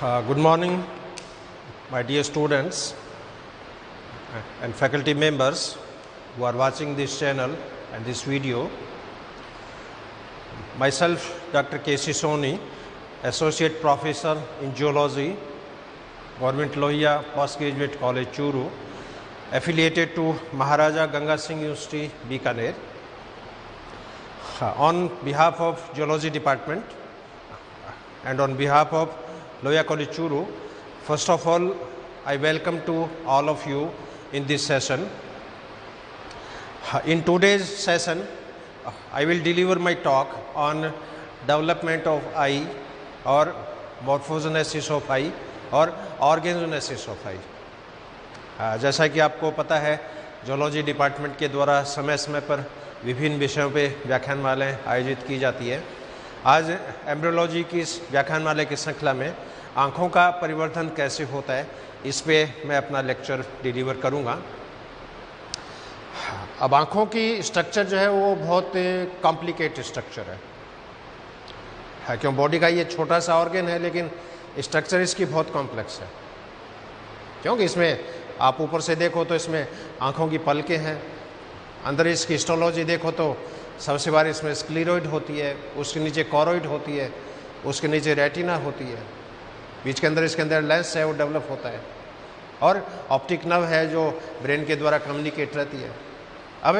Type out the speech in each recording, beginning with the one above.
Good morning, my dear students and faculty members who are watching this channel and this video. Myself, Dr. K.C. Soni, Associate Professor in Geology, Government Lohia Postgraduate College, Churu, affiliated to Maharaja Ganga Singh University, Bikaner. On behalf of Geology Department and on behalf of Lohia College, Churu, first of all, I welcome to all of you in this session. In today's session, I will deliver my talk on development of eye or morphogenesis of eye और organogenesis of eye. जैसा कि आपको पता है, zoology department के द्वारा समय समय पर विभिन्न विषयों पे व्याख्यानमालाएं आयोजित की जाती है. आज एम्ब्रियोलॉजी की इस व्याख्यानमाला की श्रृंखला में आँखों का परिवर्तन कैसे होता है, इस पे मैं अपना लेक्चर डिलीवर करूँगा. अब आँखों की स्ट्रक्चर जो है वो बहुत कॉम्प्लिकेटेड स्ट्रक्चर है क्यों बॉडी का ये छोटा सा ऑर्गन है, लेकिन स्ट्रक्चर इसकी बहुत कॉम्प्लेक्स है. क्योंकि इसमें आप ऊपर से देखो तो इसमें आँखों की पलकें हैं, अंदर इसकी हिस्टोलॉजी देखो तो सबसे बार इसमें स्क्लेरोइड होती है, उसके नीचे कॉरोइड होती है, उसके नीचे रेटिना होती है, बीच के अंदर इसके अंदर लेंस है वो डेवलप होता है, और ऑप्टिक नर्व है जो ब्रेन के द्वारा कम्युनिकेट रहती है. अब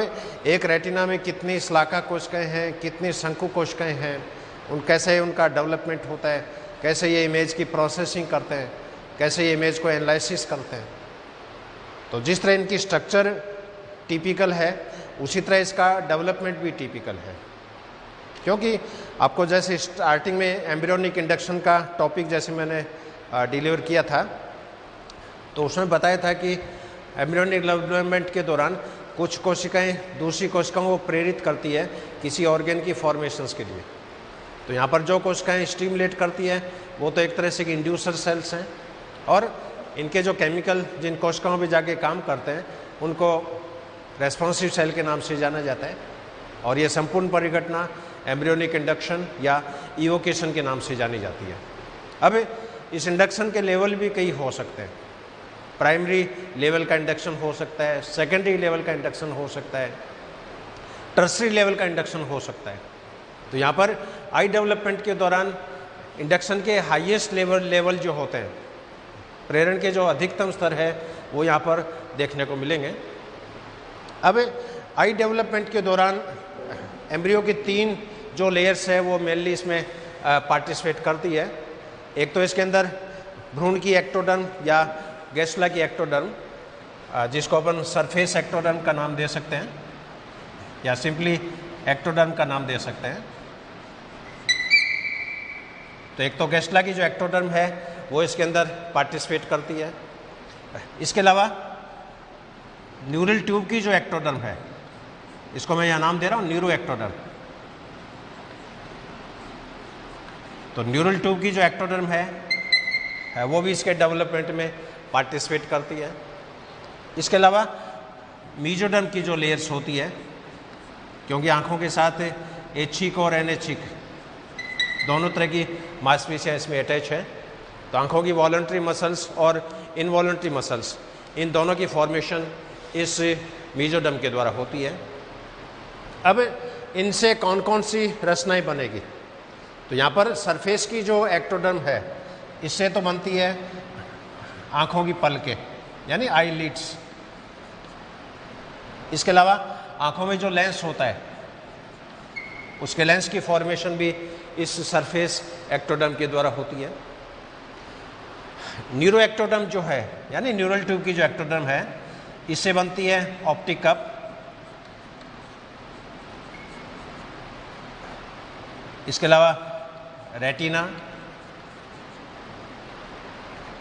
एक रेटिना में कितनी श्लाका कोशिकाएं हैं, कितनी शंकु कोशिकाएं हैं, कैसे उनका डेवलपमेंट होता है, कैसे ये इमेज की प्रोसेसिंग करते हैं, कैसे ये इमेज को एनालिसिस करते हैं. तो जिस तरह इनकी स्ट्रक्चर टिपिकल है, उसी तरह इसका डेवलपमेंट भी टिपिकल है. क्योंकि आपको जैसे स्टार्टिंग में एम्ब्रियोनिक इंडक्शन का टॉपिक जैसे मैंने डिलीवर किया था, तो उसमें बताया था कि एम्ब्रियोनिक डेवलपमेंट के दौरान कुछ कोशिकाएं दूसरी कोशिकाओं को प्रेरित करती है किसी ऑर्गन की फॉर्मेशंस के लिए. तो यहाँ पर जो कोशिकाएं स्टिमुलेट करती है वो तो एक तरह से इंड्यूसर सेल्स हैं, और इनके जो केमिकल जिन कोशिकाओं पे जाके काम करते हैं उनको रेस्पॉन्सिव सेल के नाम से जाना जाता है. और ये संपूर्ण परिघटना एम्ब्रियोनिक इंडक्शन या इवोकेशन के नाम से जानी जाती है. अब इस इंडक्शन के लेवल भी कई हो सकते हैं. प्राइमरी लेवल का इंडक्शन हो सकता है, सेकेंडरी लेवल का इंडक्शन हो सकता है, टर्सरी लेवल का इंडक्शन हो सकता है. तो यहाँ पर आई डेवलपमेंट के दौरान इंडक्शन के हाईएस्ट लेवल जो होते हैं, प्रेरण के जो अधिकतम स्तर है, वो यहाँ पर देखने को मिलेंगे. अब आई डेवलपमेंट के दौरान एम्ब्रियो की तीन जो लेयर्स है वो मेनली इसमें पार्टिसिपेट करती है. एक तो इसके अंदर भ्रूण की एक्टोडर्म या गैस्ट्रुला की एक्टोडर्म, जिसको अपन सरफेस एक्टोडर्म का नाम दे सकते हैं या सिंपली एक्टोडर्म का नाम दे सकते हैं. तो एक तो गैस्ट्रुला की जो एक्टोडर्म है वो इसके अंदर पार्टिसिपेट करती है. इसके अलावा न्यूरल ट्यूब की जो एक्टोडर्म है, इसको मैं यहाँ नाम दे रहा हूँ न्यूरो एक्टोडर्म. तो न्यूरल ट्यूब की जो एक्टोडर्म है वो भी इसके डेवलपमेंट में पार्टिसिपेट करती है. इसके अलावा मीजोडर्म की जो लेयर्स होती है, क्योंकि आँखों के साथ ऐच्छिक और अनैच्छिक दोनों तरह की मांसपेशियाँ इसमें अटैच है. तो आँखों की वॉलंटरी मसल्स और इनवॉलंटरी मसल्स, इन दोनों की फॉर्मेशन इस मीजोडर्म के द्वारा होती है. अब इनसे कौन कौन सी रचनाएं बनेगी, तो यहाँ पर सरफेस की जो एक्टोडर्म है, इससे तो बनती है आँखों की पलकें यानी आई लिड्स. इसके अलावा आँखों में जो लेंस होता है, उसके लेंस की फॉर्मेशन भी इस सरफेस एक्टोडर्म के द्वारा होती है. न्यूरो एक्टोडर्म जो है यानी न्यूरल ट्यूब की जो एक्टोडर्म है, इससे बनती है ऑप्टिक कप. इसके अलावा रेटिना,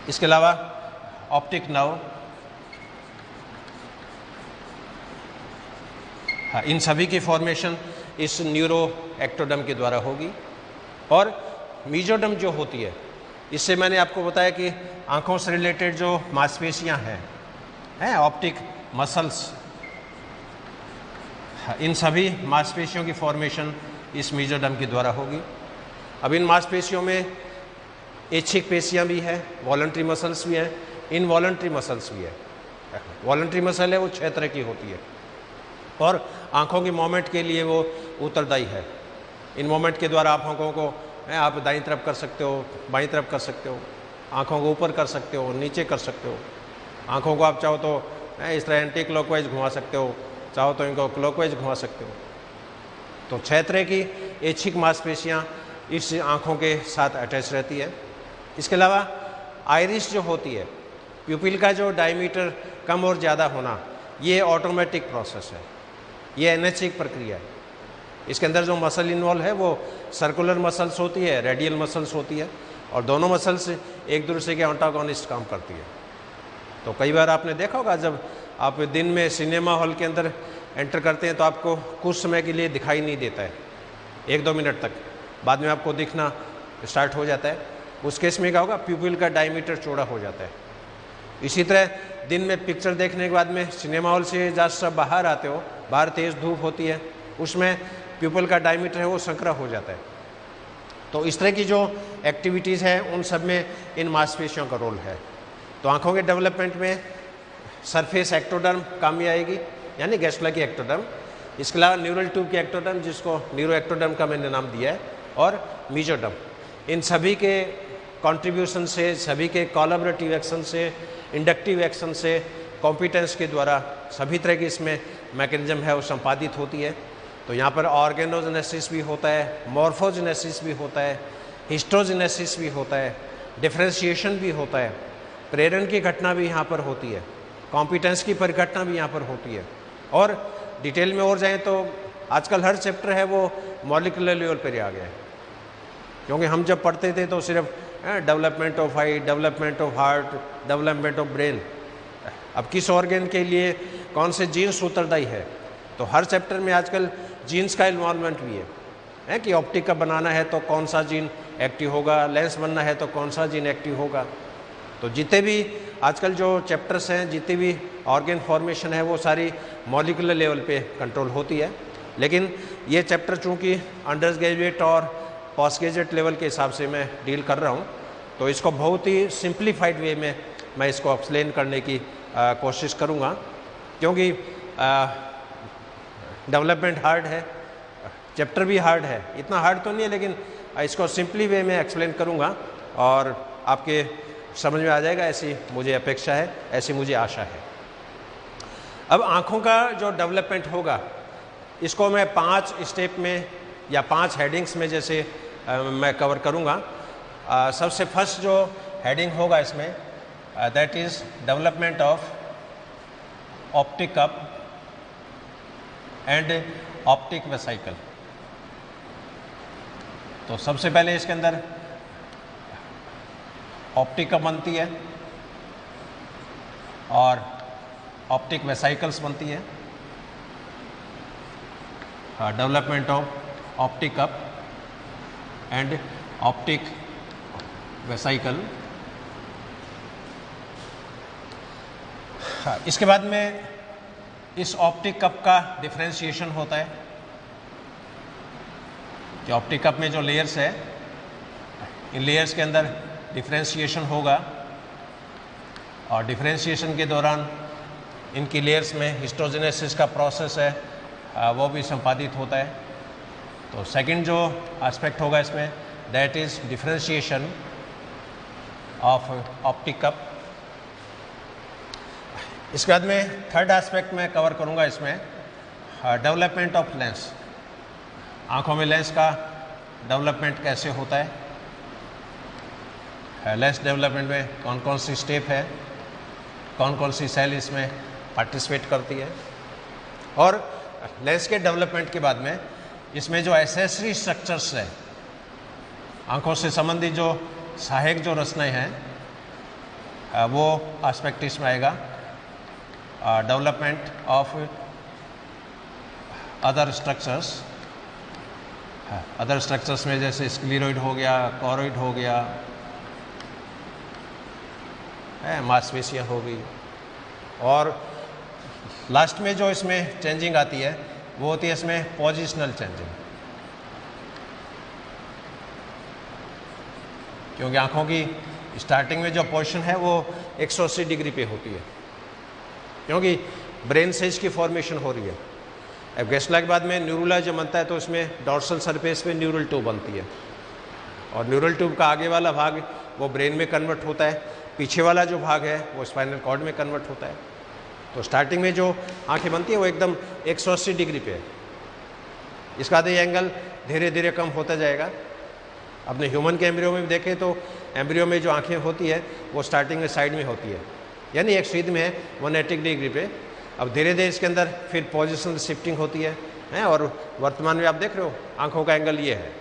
इसके अलावा ऑप्टिक नर्व. हाँ, इन सभी की फॉर्मेशन इस न्यूरो एक्टोडर्म के द्वारा होगी. और मीजोडर्म जो होती है, इससे मैंने आपको बताया कि आँखों से रिलेटेड जो मांसपेशियाँ हैं ऑप्टिक मसल्स, इन सभी मांसपेशियों की फॉर्मेशन इस मीजोडर्म के द्वारा होगी. अब इन मांसपेशियों में ऐच्छिक पेशियां भी है, वॉलंटरी मसल्स भी हैं, इनवॉलंटरी मसल्स भी है। वॉलंटरी मसल है वो 6 तरह की होती है और आँखों की मूवमेंट के लिए वो उत्तरदायी है। इन मूवमेंट के द्वारा आप आँखों को आप दाईं तरफ कर सकते हो, बाईं तरफ कर सकते हो, आँखों को ऊपर कर सकते हो, नीचे कर सकते हो। आँखों को आप चाहो तो इस तरह एंटी क्लॉकवाइज घुमा सकते हो, चाहो तो इनको क्लॉकवाइज घुमा सकते हो। तो 6 तरह की ऐच्छिक मांसपेशियाँ इस आँखों के साथ अटैच रहती है। इसके अलावा आइरिस जो होती है, प्यूपिल का जो डायमीटर कम और ज़्यादा होना, ये ऑटोमेटिक प्रोसेस है, ये अनैच्छिक प्रक्रिया है। इसके अंदर जो मसल इन्वॉल्व है वो सर्कुलर मसल्स होती है, रेडियल मसल्स होती है और दोनों मसल्स एक दूसरे के एंटागोनिस्ट काम करती है। तो कई बार आपने देखा होगा जब आप दिन में सिनेमा हॉल के अंदर एंटर करते हैं तो आपको कुछ समय के लिए दिखाई नहीं देता है, 1-2 मिनट तक, बाद में आपको दिखना स्टार्ट हो जाता है। उस केस में क्या होगा, प्यूपिल का डायमीटर चौड़ा हो जाता है। इसी तरह दिन में पिक्चर देखने के बाद में सिनेमा हॉल से जब सब बाहर आते हो, बाहर तेज़ धूप होती है, उसमें प्यूपिल का डायमीटर है वो संकरा हो जाता है। तो इस तरह की जो एक्टिविटीज़ हैं उन सब में इन मांसपेशियों का रोल है। तो आँखों के डेवलपमेंट में सरफेस एक्टोडर्म काम में आएगी, यानी गैस्ट्रोला की एक्टोडर्म। इसके अलावा न्यूरल ट्यूब की एक्टोडर्म, जिसको न्यूरो एक्टोडर्म का मैंने नाम दिया है, और मीजोडर्म। इन सभी के कंट्रीब्यूशन से, सभी के कोलैबोरेटिव एक्शन से, इंडक्टिव एक्शन से, कॉम्पिटेंस के द्वारा सभी तरह की इसमें मैकेनिज्म है वो संपादित होती है। तो यहाँ पर ऑर्गेनोजेनेसिस भी होता है, मॉर्फोजेनेसिस भी होता है, हिस्टोजेनेसिस भी होता है, डिफ्रेंशिएशन भी होता है, प्रेरण की घटना भी यहाँ पर होती है, कॉम्पिटेंस की परिघटना भी यहाँ पर होती है। और डिटेल में और जाएँ तो आजकल हर चैप्टर है वो मॉलिक्यूलर लेवल पर आ गया है, क्योंकि हम जब पढ़ते थे तो सिर्फ development of I, development of heart, development of brain, अब किस ऑर्गन के लिए कौन से जीन्स उत्तरदायी है। तो हर चैप्टर में आजकल जीन्स का इन्वॉल्वमेंट भी है कि ऑप्टिक का बनाना है तो कौन सा जीन एक्टिव होगा, लेंस बनना है तो कौन सा जीन एक्टिव होगा। तो जितने भी आजकल जो चैप्टर्स हैं, जितनी भी ऑर्गन फॉर्मेशन है वो सारी मॉलिक्यूलर लेवल पे कंट्रोल होती है। लेकिन ये चैप्टर चूँकि अंडर ग्रेजुएट और पोस्ट ग्रेजुएट लेवल के हिसाब से मैं डील कर रहा हूँ, तो इसको बहुत ही सिंप्लीफाइड वे में मैं इसको एक्सप्लेन करने की कोशिश करूँगा, क्योंकि डेवलपमेंट हार्ड है, चैप्टर भी हार्ड है, इतना हार्ड तो नहीं है, लेकिन इसको सिंपली वे में एक्सप्लेन करूँगा और आपके समझ में आ जाएगा, ऐसी मुझे अपेक्षा है, ऐसी मुझे आशा है। अब आँखों का जो डेवलपमेंट होगा इसको मैं 5 स्टेप में या 5 हेडिंग्स में जैसे मैं कवर करूँगा। सबसे फर्स्ट जो हेडिंग होगा इसमें, that is development of optic cup and optic vesicle. तो सबसे पहले इसके अंदर ऑप्टिक कप बनती है और ऑप्टिक वेसिकल्स बनती है। Development of optic cup and optic vesicle. इसके बाद में इस ऑप्टिक कप का डिफरेंशिएशन होता है कि ऑप्टिक कप में जो लेयर्स है, इन लेयर्स के अंदर डिफरेंशिएशन होगा और डिफरेंशिएशन के दौरान इनकी लेयर्स में हिस्टोजेनेसिस का प्रोसेस है वो भी संपादित होता है। तो सेकंड जो एस्पेक्ट होगा इसमें, that is differentiation of optic cup. इसके बाद में थर्ड एस्पेक्ट में कवर करूंगा इसमें, डेवलपमेंट ऑफ लेंस। आँखों में लेंस का डेवलपमेंट कैसे होता है, लेंस डेवलपमेंट में कौन कौन सी स्टेप है, कौन कौन सी सेल इसमें पार्टिसिपेट करती है, और लेंस के डेवलपमेंट के बाद में इसमें जो एसेसरी स्ट्रक्चर्स है, आँखों से संबंधित जो सहायक जो रचनाएं हैं वो एस्पेक्ट इसमें आएगा। डेवलपमेंट ऑफ अदर स्ट्रक्चर्स में जैसे स्क्लेरोइड हो गया, कोरोइड हो गया, मांसपेशियाँ हो गई, और लास्ट में जो इसमें चेंजिंग आती है वो होती है इसमें पोजिशनल चेंजिंग। क्योंकि आँखों की स्टार्टिंग में जो पोजीशन है वो 180 डिग्री पे होती है, क्योंकि ब्रेन से इसकी फॉर्मेशन हो रही है। अब गेस्ला के बाद में न्यूरुला जब बनता है तो इसमें डॉर्सल सरफेस में न्यूरल ट्यूब बनती है, और न्यूरल ट्यूब का आगे वाला भाग वो ब्रेन में कन्वर्ट होता है, पीछे वाला जो भाग है वो स्पाइनल कॉर्ड में कन्वर्ट होता है। तो स्टार्टिंग में जो आंखें बनती है वो एकदम 180 डिग्री पे है। इसका आधे एंगल धीरे धीरे कम होता जाएगा। अपने ह्यूमन के एम्ब्रियो में देखें तो एम्ब्रियो में जो आंखें होती है वो स्टार्टिंग में साइड में होती है, यानी एक सीध में है 180 डिग्री पे। अब धीरे धीरे इसके अंदर फिर पोजिशनल शिफ्टिंग होती है और वर्तमान में आप देख रहे हो आंखों का एंगल ये है।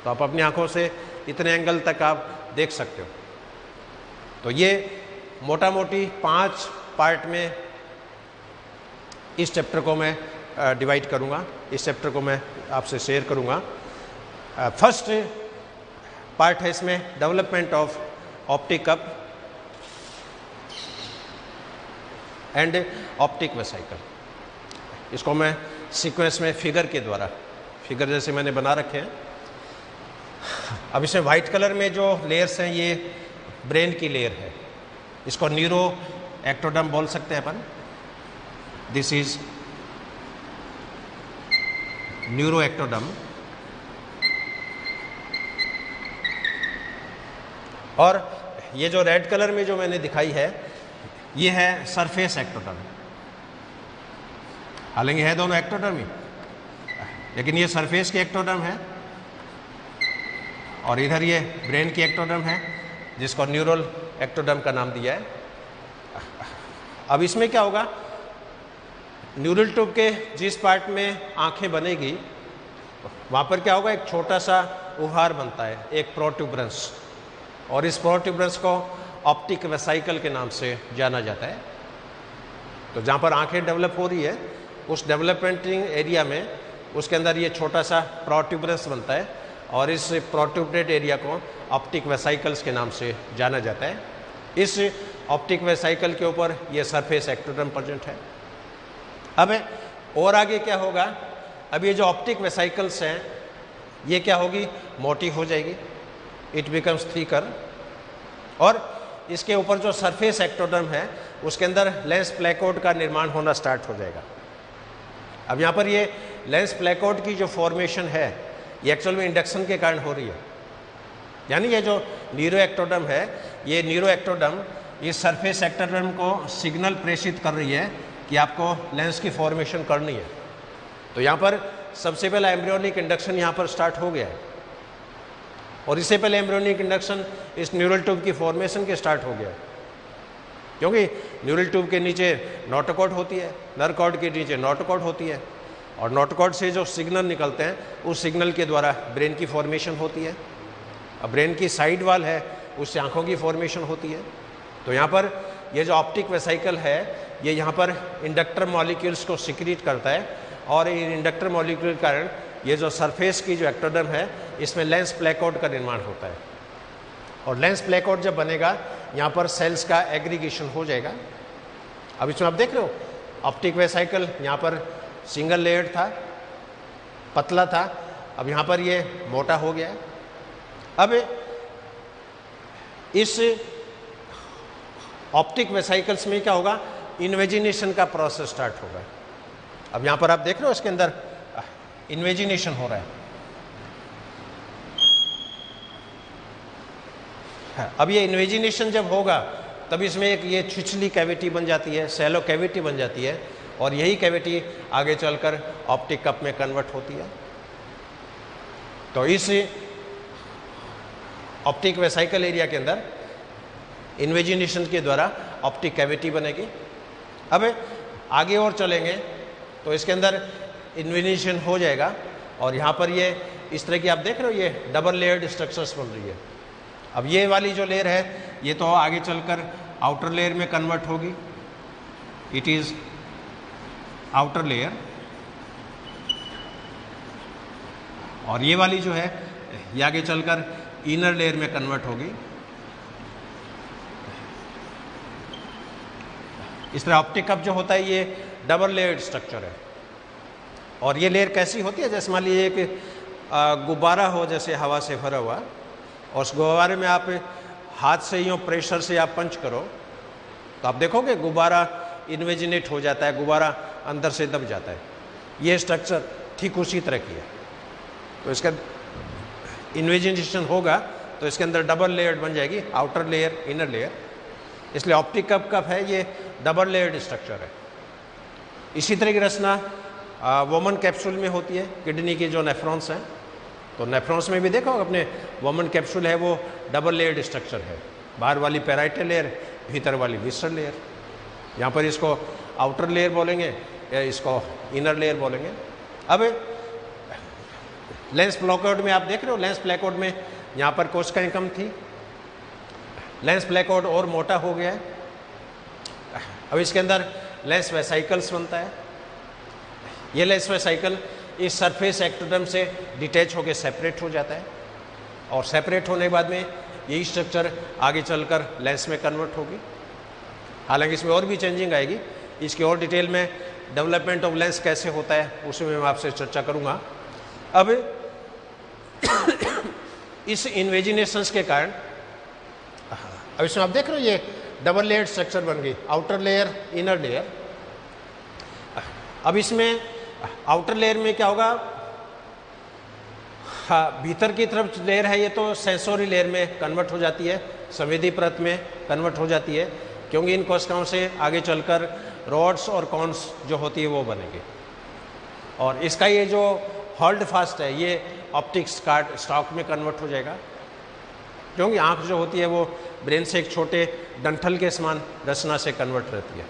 तो आप अपनी आंखों से इतने एंगल तक आप देख सकते हो। तो ये मोटा मोटी 5 पार्ट में इस चैप्टर को मैं डिवाइड करूँगा, इस चैप्टर को मैं आपसे शेयर करूँगा। फर्स्ट पार्ट है इसमें development of optic cup and optic vesicle. इसको मैं सीक्वेंस में फिगर के द्वारा, फिगर जैसे मैंने बना रखे हैं। अब इसमें वाइट कलर में जो लेयर्स हैं ये ब्रेन की लेयर है, इसको न्यूरो एक्टोडर्म बोल सकते हैं अपन। This is neuro ectoderm. और ये जो रेड कलर में जो मैंने दिखाई है ये है सरफेस एक्टोडर्म। हालांकि है दोनों एक्टोडर्म ही, लेकिन ये सरफेस की एक्टोडर्म है और इधर ये ब्रेन की एक्टोडर्म है जिसको न्यूरल एक्टोडर्म का नाम दिया है। अब इसमें क्या होगा, न्यूरल ट्यूब के जिस पार्ट में आंखें बनेगी वहाँ पर क्या होगा, एक छोटा सा उभार बनता है, एक प्रोट्यूबरेंस, और इस प्रोट्यूबरेंस को ऑप्टिक वेसिकल के नाम से जाना जाता है। तो जहाँ पर आंखें डेवलप हो रही है उस डेवलपमेंटिंग एरिया में उसके अंदर ये छोटा सा प्रोट्यूबरेंस बनता है और इस प्रोट्यूबरेट एरिया को ऑप्टिक वेसिकल्स के नाम से जाना जाता है। इस ऑप्टिक वेसिकल के ऊपर ये सरफेस एक्टोडर्म प्रेजेंट है। अब और आगे क्या होगा, अब ये जो ऑप्टिक वेसिकल्स हैं ये क्या होगी, मोटी हो जाएगी, इट बिकम्स थिकर, और इसके ऊपर जो सरफेस एक्टोडर्म है उसके अंदर लेंस प्लेकोड का निर्माण होना स्टार्ट हो जाएगा। अब यहाँ पर ये लेंस प्लेकोड की जो फॉर्मेशन है ये एक्चुअल में इंडक्शन के कारण हो रही है, यानी ये जो न्यूरो एक्टोडर्म है, ये न्यूरो एक्टोडर्म इस सरफेस एक्टोडर्म को सिग्नल प्रेषित कर रही है कि आपको लेंस की फॉर्मेशन करनी है। तो यहाँ पर सबसे पहला एम्ब्रियोनिक इंडक्शन यहाँ पर स्टार्ट हो गया है, और इससे पहले एम्ब्रियोनिक इंडक्शन इस न्यूरल ट्यूब की फॉर्मेशन के स्टार्ट हो गया है, क्योंकि न्यूरल ट्यूब के नीचे नोटोकॉर्ड होती है, नर्व कॉर्ड के नीचे नोटोकॉर्ड होती है, और नोटोकॉर्ड से जो सिग्नल निकलते हैं उस सिग्नल के द्वारा ब्रेन की फॉर्मेशन होती है। अब ब्रेन की साइड वाल है उससे आंखों की फॉर्मेशन होती है। तो यहाँ पर ये जो ऑप्टिक वेसिकल है ये यहाँ पर इंडक्टर मॉलिक्यूल्स को सिक्रीट करता है, और इन इंडक्टर मॉलिक्यूल के कारण ये जो सरफेस की जो एक्टोडर्म है इसमें लेंस प्लेकोड का निर्माण होता है, और लेंस प्लेकोड जब बनेगा यहाँ पर सेल्स का एग्रीगेशन हो जाएगा। अब इसमें आप देख रहे हो ऑप्टिक वेसिकल यहाँ पर सिंगल लेयर्ड था, पतला था, अब यहाँ पर ये मोटा हो गया है। अब इस ऑप्टिक वेसिकल्स में क्या होगा, इन्वेजिनेशन का प्रोसेस स्टार्ट होगा। अब यहाँ पर आप देख रहे हो इसके अंदर इन्वेजिनेशन हो रहा है। अब ये इन्वेजिनेशन जब होगा तब इसमें एक ये छिछली कैविटी बन जाती है, सैलो कैविटी बन जाती है, और यही कैविटी आगे चलकर ऑप्टिक कप में कन्वर्ट होती है। तो इस ऑप्टिक वेसिकल एरिया के अंदर इन्वेजिनेशन के द्वारा ऑप्टिक कैविटी बनेगी। अब आगे और चलेंगे तो इसके अंदर इन्वेजिनेशन हो जाएगा, और यहाँ पर ये इस तरह की आप देख रहे हो ये डबल लेयर्ड स्ट्रक्चर्स बन रही है। अब ये वाली जो लेयर है ये तो आगे चलकर आउटर लेयर में कन्वर्ट होगी, इट इज आउटर लेयर, और ये वाली जो है ये आगे चलकर इनर लेयर में कन्वर्ट होगी। इस तरह ऑप्टिक कप जो होता है ये डबल लेयर्ड स्ट्रक्चर है, और ये लेयर कैसी होती है, जैसे मान लीजिए कि गुब्बारा हो जैसे हवा से भरा हुआ, और उस गुब्बारे में आप हाथ से यूँ प्रेशर से आप पंच करो तो आप देखोगे गुब्बारा इन्वेजिनेट हो जाता है, गुब्बारा अंदर से दब जाता है। ये स्ट्रक्चर ठीक उसी तरह की है। तो इसका इन्वेजिनेशन होगा तो इसके अंदर डबल लेयर बन जाएगी, आउटर लेयर इनर लेयर। इसलिए ऑप्टिक कप है ये डबल लेयर्ड स्ट्रक्चर है। इसी तरह की रचना वोमन कैप्सूल में होती है, किडनी के जो नेफ्रॉन्स हैं। तो नेफ्रॉन्स में भी देखो अपने वोमन कैप्सूल है वो डबल लेयर्ड स्ट्रक्चर है, बाहर वाली पैराइटल लेयर, भीतर वाली विसरल लेयर। यहाँ पर इसको आउटर लेयर बोलेंगे या इसको इनर लेयर बोलेंगे। अब लेंस प्लेकोड में आप देख रहे हो, लेंस प्लेकोड में यहाँ पर कोशिकाएं कम थी, लेंस प्लेकोड और मोटा हो गया है। अब इसके अंदर लेंस वेसाइकल्स बनता है। ये लेंस वेसाइकल इस सरफेस एक्टोडर्म से डिटैच होकर सेपरेट हो जाता है और सेपरेट होने के बाद में यही स्ट्रक्चर आगे चलकर लेंस में कन्वर्ट होगी। हालांकि इसमें और भी चेंजिंग आएगी, इसकी और डिटेल में डेवलपमेंट ऑफ लेंस कैसे होता है उसमें मैं आपसे चर्चा करूंगा। अब इस इन्वेजिनेशंस के कारण अब इसमें आप देख रहे हो ये डबल लेयर स्ट्रक्चर बन गई, आउटर लेयर इनर लेयर। अब इसमें आउटर लेयर में क्या होगा, हाँ भीतर की तरफ लेयर है ये तो सेंसोरी लेयर में कन्वर्ट हो जाती है, संवेदी परत में कन्वर्ट हो जाती है, क्योंकि इन कोशिकाओं से आगे चलकर रॉड्स और कॉन्स जो होती है वो बनेंगे। और इसका ये जो होल्ड फास्ट है ये ऑप्टिक स्टॉक में कन्वर्ट हो जाएगा, क्योंकि आँख जो होती है वो ब्रेन से एक छोटे डंठल के समान रचना से कन्वर्ट रहती है,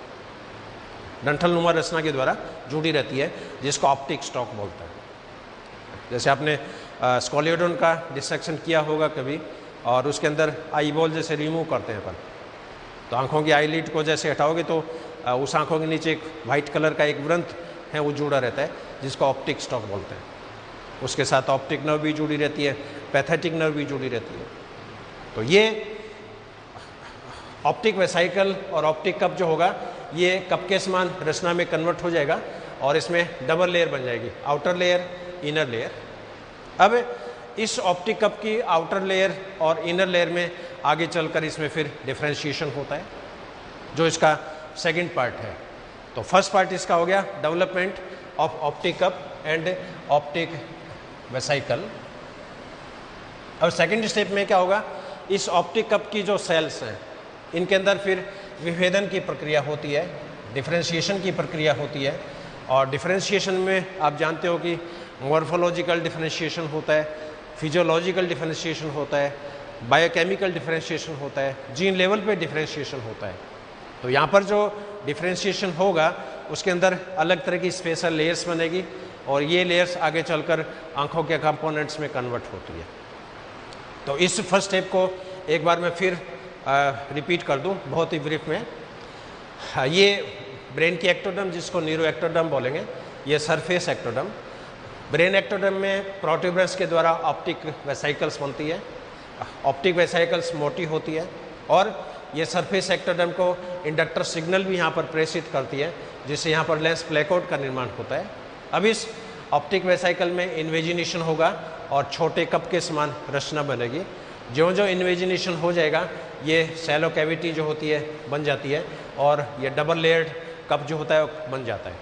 डंठल नुमा रचना के द्वारा जुड़ी रहती है, जिसको ऑप्टिक स्टॉक बोलता है। जैसे आपने स्कोलियोडोन का डिसेक्शन किया होगा कभी, और उसके अंदर आई बॉल जैसे रिमूव करते हैं अपन, तो आंखों की आईलिड को जैसे हटाओगे तो उस आंखों के नीचे एक वाइट कलर का एक वृंत है वो जुड़ा रहता है, जिसको ऑप्टिक स्टॉक बोलते हैं। उसके साथ ऑप्टिक नर्व भी जुड़ी रहती है, पैथेटिक नर्व भी जुड़ी रहती है। तो ये ऑप्टिक वेसाइकल और ऑप्टिक कप जो होगा ये कप के समान रचना में कन्वर्ट हो जाएगा और इसमें डबल लेयर बन जाएगी, आउटर लेयर इनर लेयर। अब इस ऑप्टिक कप की आउटर लेयर और इनर लेयर में आगे चलकर इसमें फिर डिफरेंशिएशन होता है, जो इसका सेकंड पार्ट है। तो फर्स्ट पार्ट इसका हो गया development of optic cup and optic vesicle. अब सेकंड स्टेप में क्या होगा, इस ऑप्टिक कप की जो सेल्स हैं इनके अंदर फिर विभेदन की प्रक्रिया होती है, डिफरेंशिएशन की प्रक्रिया होती है। और डिफरेंशिएशन में आप जानते हो कि मॉर्फोलॉजिकल डिफरेंशिएशन होता है, फिजियोलॉजिकल डिफरेंशिएशन होता है, बायोकेमिकल डिफरेंशिएशन होता है, जीन लेवल पे डिफरेंशिएशन होता है। तो यहाँ पर जो डिफरेंशिएशन होगा उसके अंदर अलग तरह की स्पेशल लेयर्स बनेगी और ये लेयर्स आगे चलकर आंखों के कंपोनेंट्स में कन्वर्ट होती है। तो इस फर्स्ट स्टेप को एक बार मैं फिर रिपीट कर दूं बहुत ही ब्रीफ में। ये ब्रेन की एक्टोडर्म, जिसको न्यूरो एक्टोडर्म बोलेंगे, ये सरफेस एक्टोडर्म। ब्रेन एक्टोडर्म में प्रोट्यूबरेंस के द्वारा ऑप्टिक वेसाइकल्स बनती है, ऑप्टिक वेसाइकल्स मोटी होती है और ये सरफेस एक्टोडर्म को इंडक्टर सिग्नल भी यहाँ पर प्रेषित करती है, जिससे यहाँ पर लेंस प्लेकोड का निर्माण होता है। अब इस ऑप्टिक वेसाइकल में इन्वेजिनेशन होगा और छोटे कप के समान रचना बनेगी। जो जो इन्वेजिनेशन हो जाएगा ये सैलो कैविटी जो होती है बन जाती है और ये डबल लेयर्ड कप जो होता है वो बन जाता है।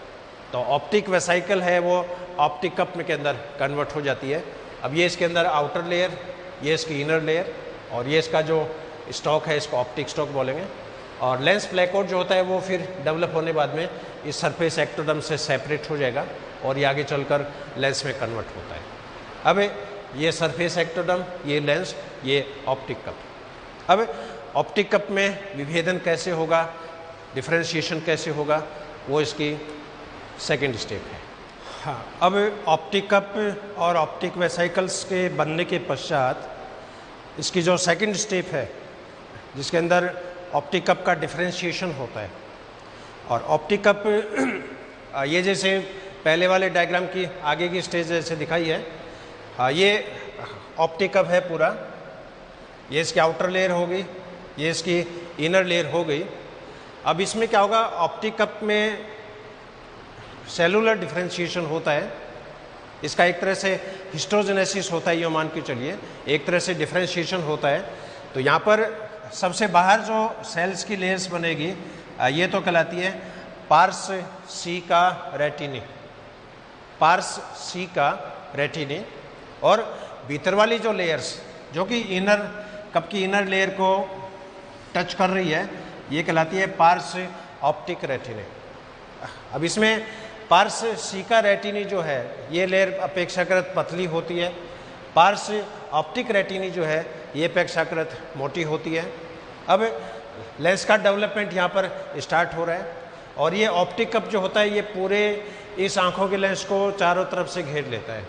तो ऑप्टिक वेसाइकल है वो ऑप्टिक कप में के अंदर कन्वर्ट हो जाती है। अब ये इसके अंदर आउटर लेयर, ये इसकी इनर लेयर और ये इसका जो स्टॉक है इसको ऑप्टिक स्टॉक बोलेंगे। और लेंस प्लेकोड जो होता है वो फिर डेवलप होने बाद में इस सरफेस एक्टोडर्म से सेपरेट हो जाएगा और ये आगे चलकर लेंस में कन्वर्ट होता है। अब ये सरफेस एक्टोडर्म, ये लेंस, ये ऑप्टिक कप। अब ऑप्टिक कप में विभेदन कैसे होगा, डिफरेंशिएशन कैसे होगा, वो इसकी सेकंड स्टेप है। हाँ, अब ऑप्टिक कप और ऑप्टिक वेसाइकल्स के बनने के पश्चात इसकी जो सेकंड स्टेप है जिसके अंदर ऑप्टिक कप का डिफरेंशिएशन होता है। और ऑप्टिक कप ये जैसे पहले वाले डायग्राम की आगे की स्टेज जैसे दिखाई है, ये ऑप्टिक कप है पूरा, ये इसकी आउटर लेयर हो गई, ये इसकी इनर लेयर हो गई। अब इसमें क्या होगा, ऑप्टिक कप में सेलुलर डिफरेंशिएशन होता है इसका एक तरह से हिस्टोजेनेसिस होता है, ये मान के चलिए, एक तरह से डिफ्रेंशिएशन होता है। तो यहाँ पर सबसे बाहर जो सेल्स की लेयर्स बनेगी ये तो कहलाती है पार्स सीका रेटिनी, पार्स सीका रेटिनी। और भीतर वाली जो लेयर्स जो कि इनर कप की इनर लेयर को टच कर रही है ये कहलाती है पार्स ऑप्टिक रेटिनी। अब इसमें पार्स सीका रेटिनी जो है ये लेयर अपेक्षाकृत पतली होती है, पार्स ऑप्टिक रेटिनी जो है ये अपेक्षाकृत मोटी होती है। अब लेंस का डेवलपमेंट यहाँ पर स्टार्ट हो रहा है और ये ऑप्टिक कप जो होता है ये पूरे इस आंखों के लेंस को चारों तरफ से घेर लेता है।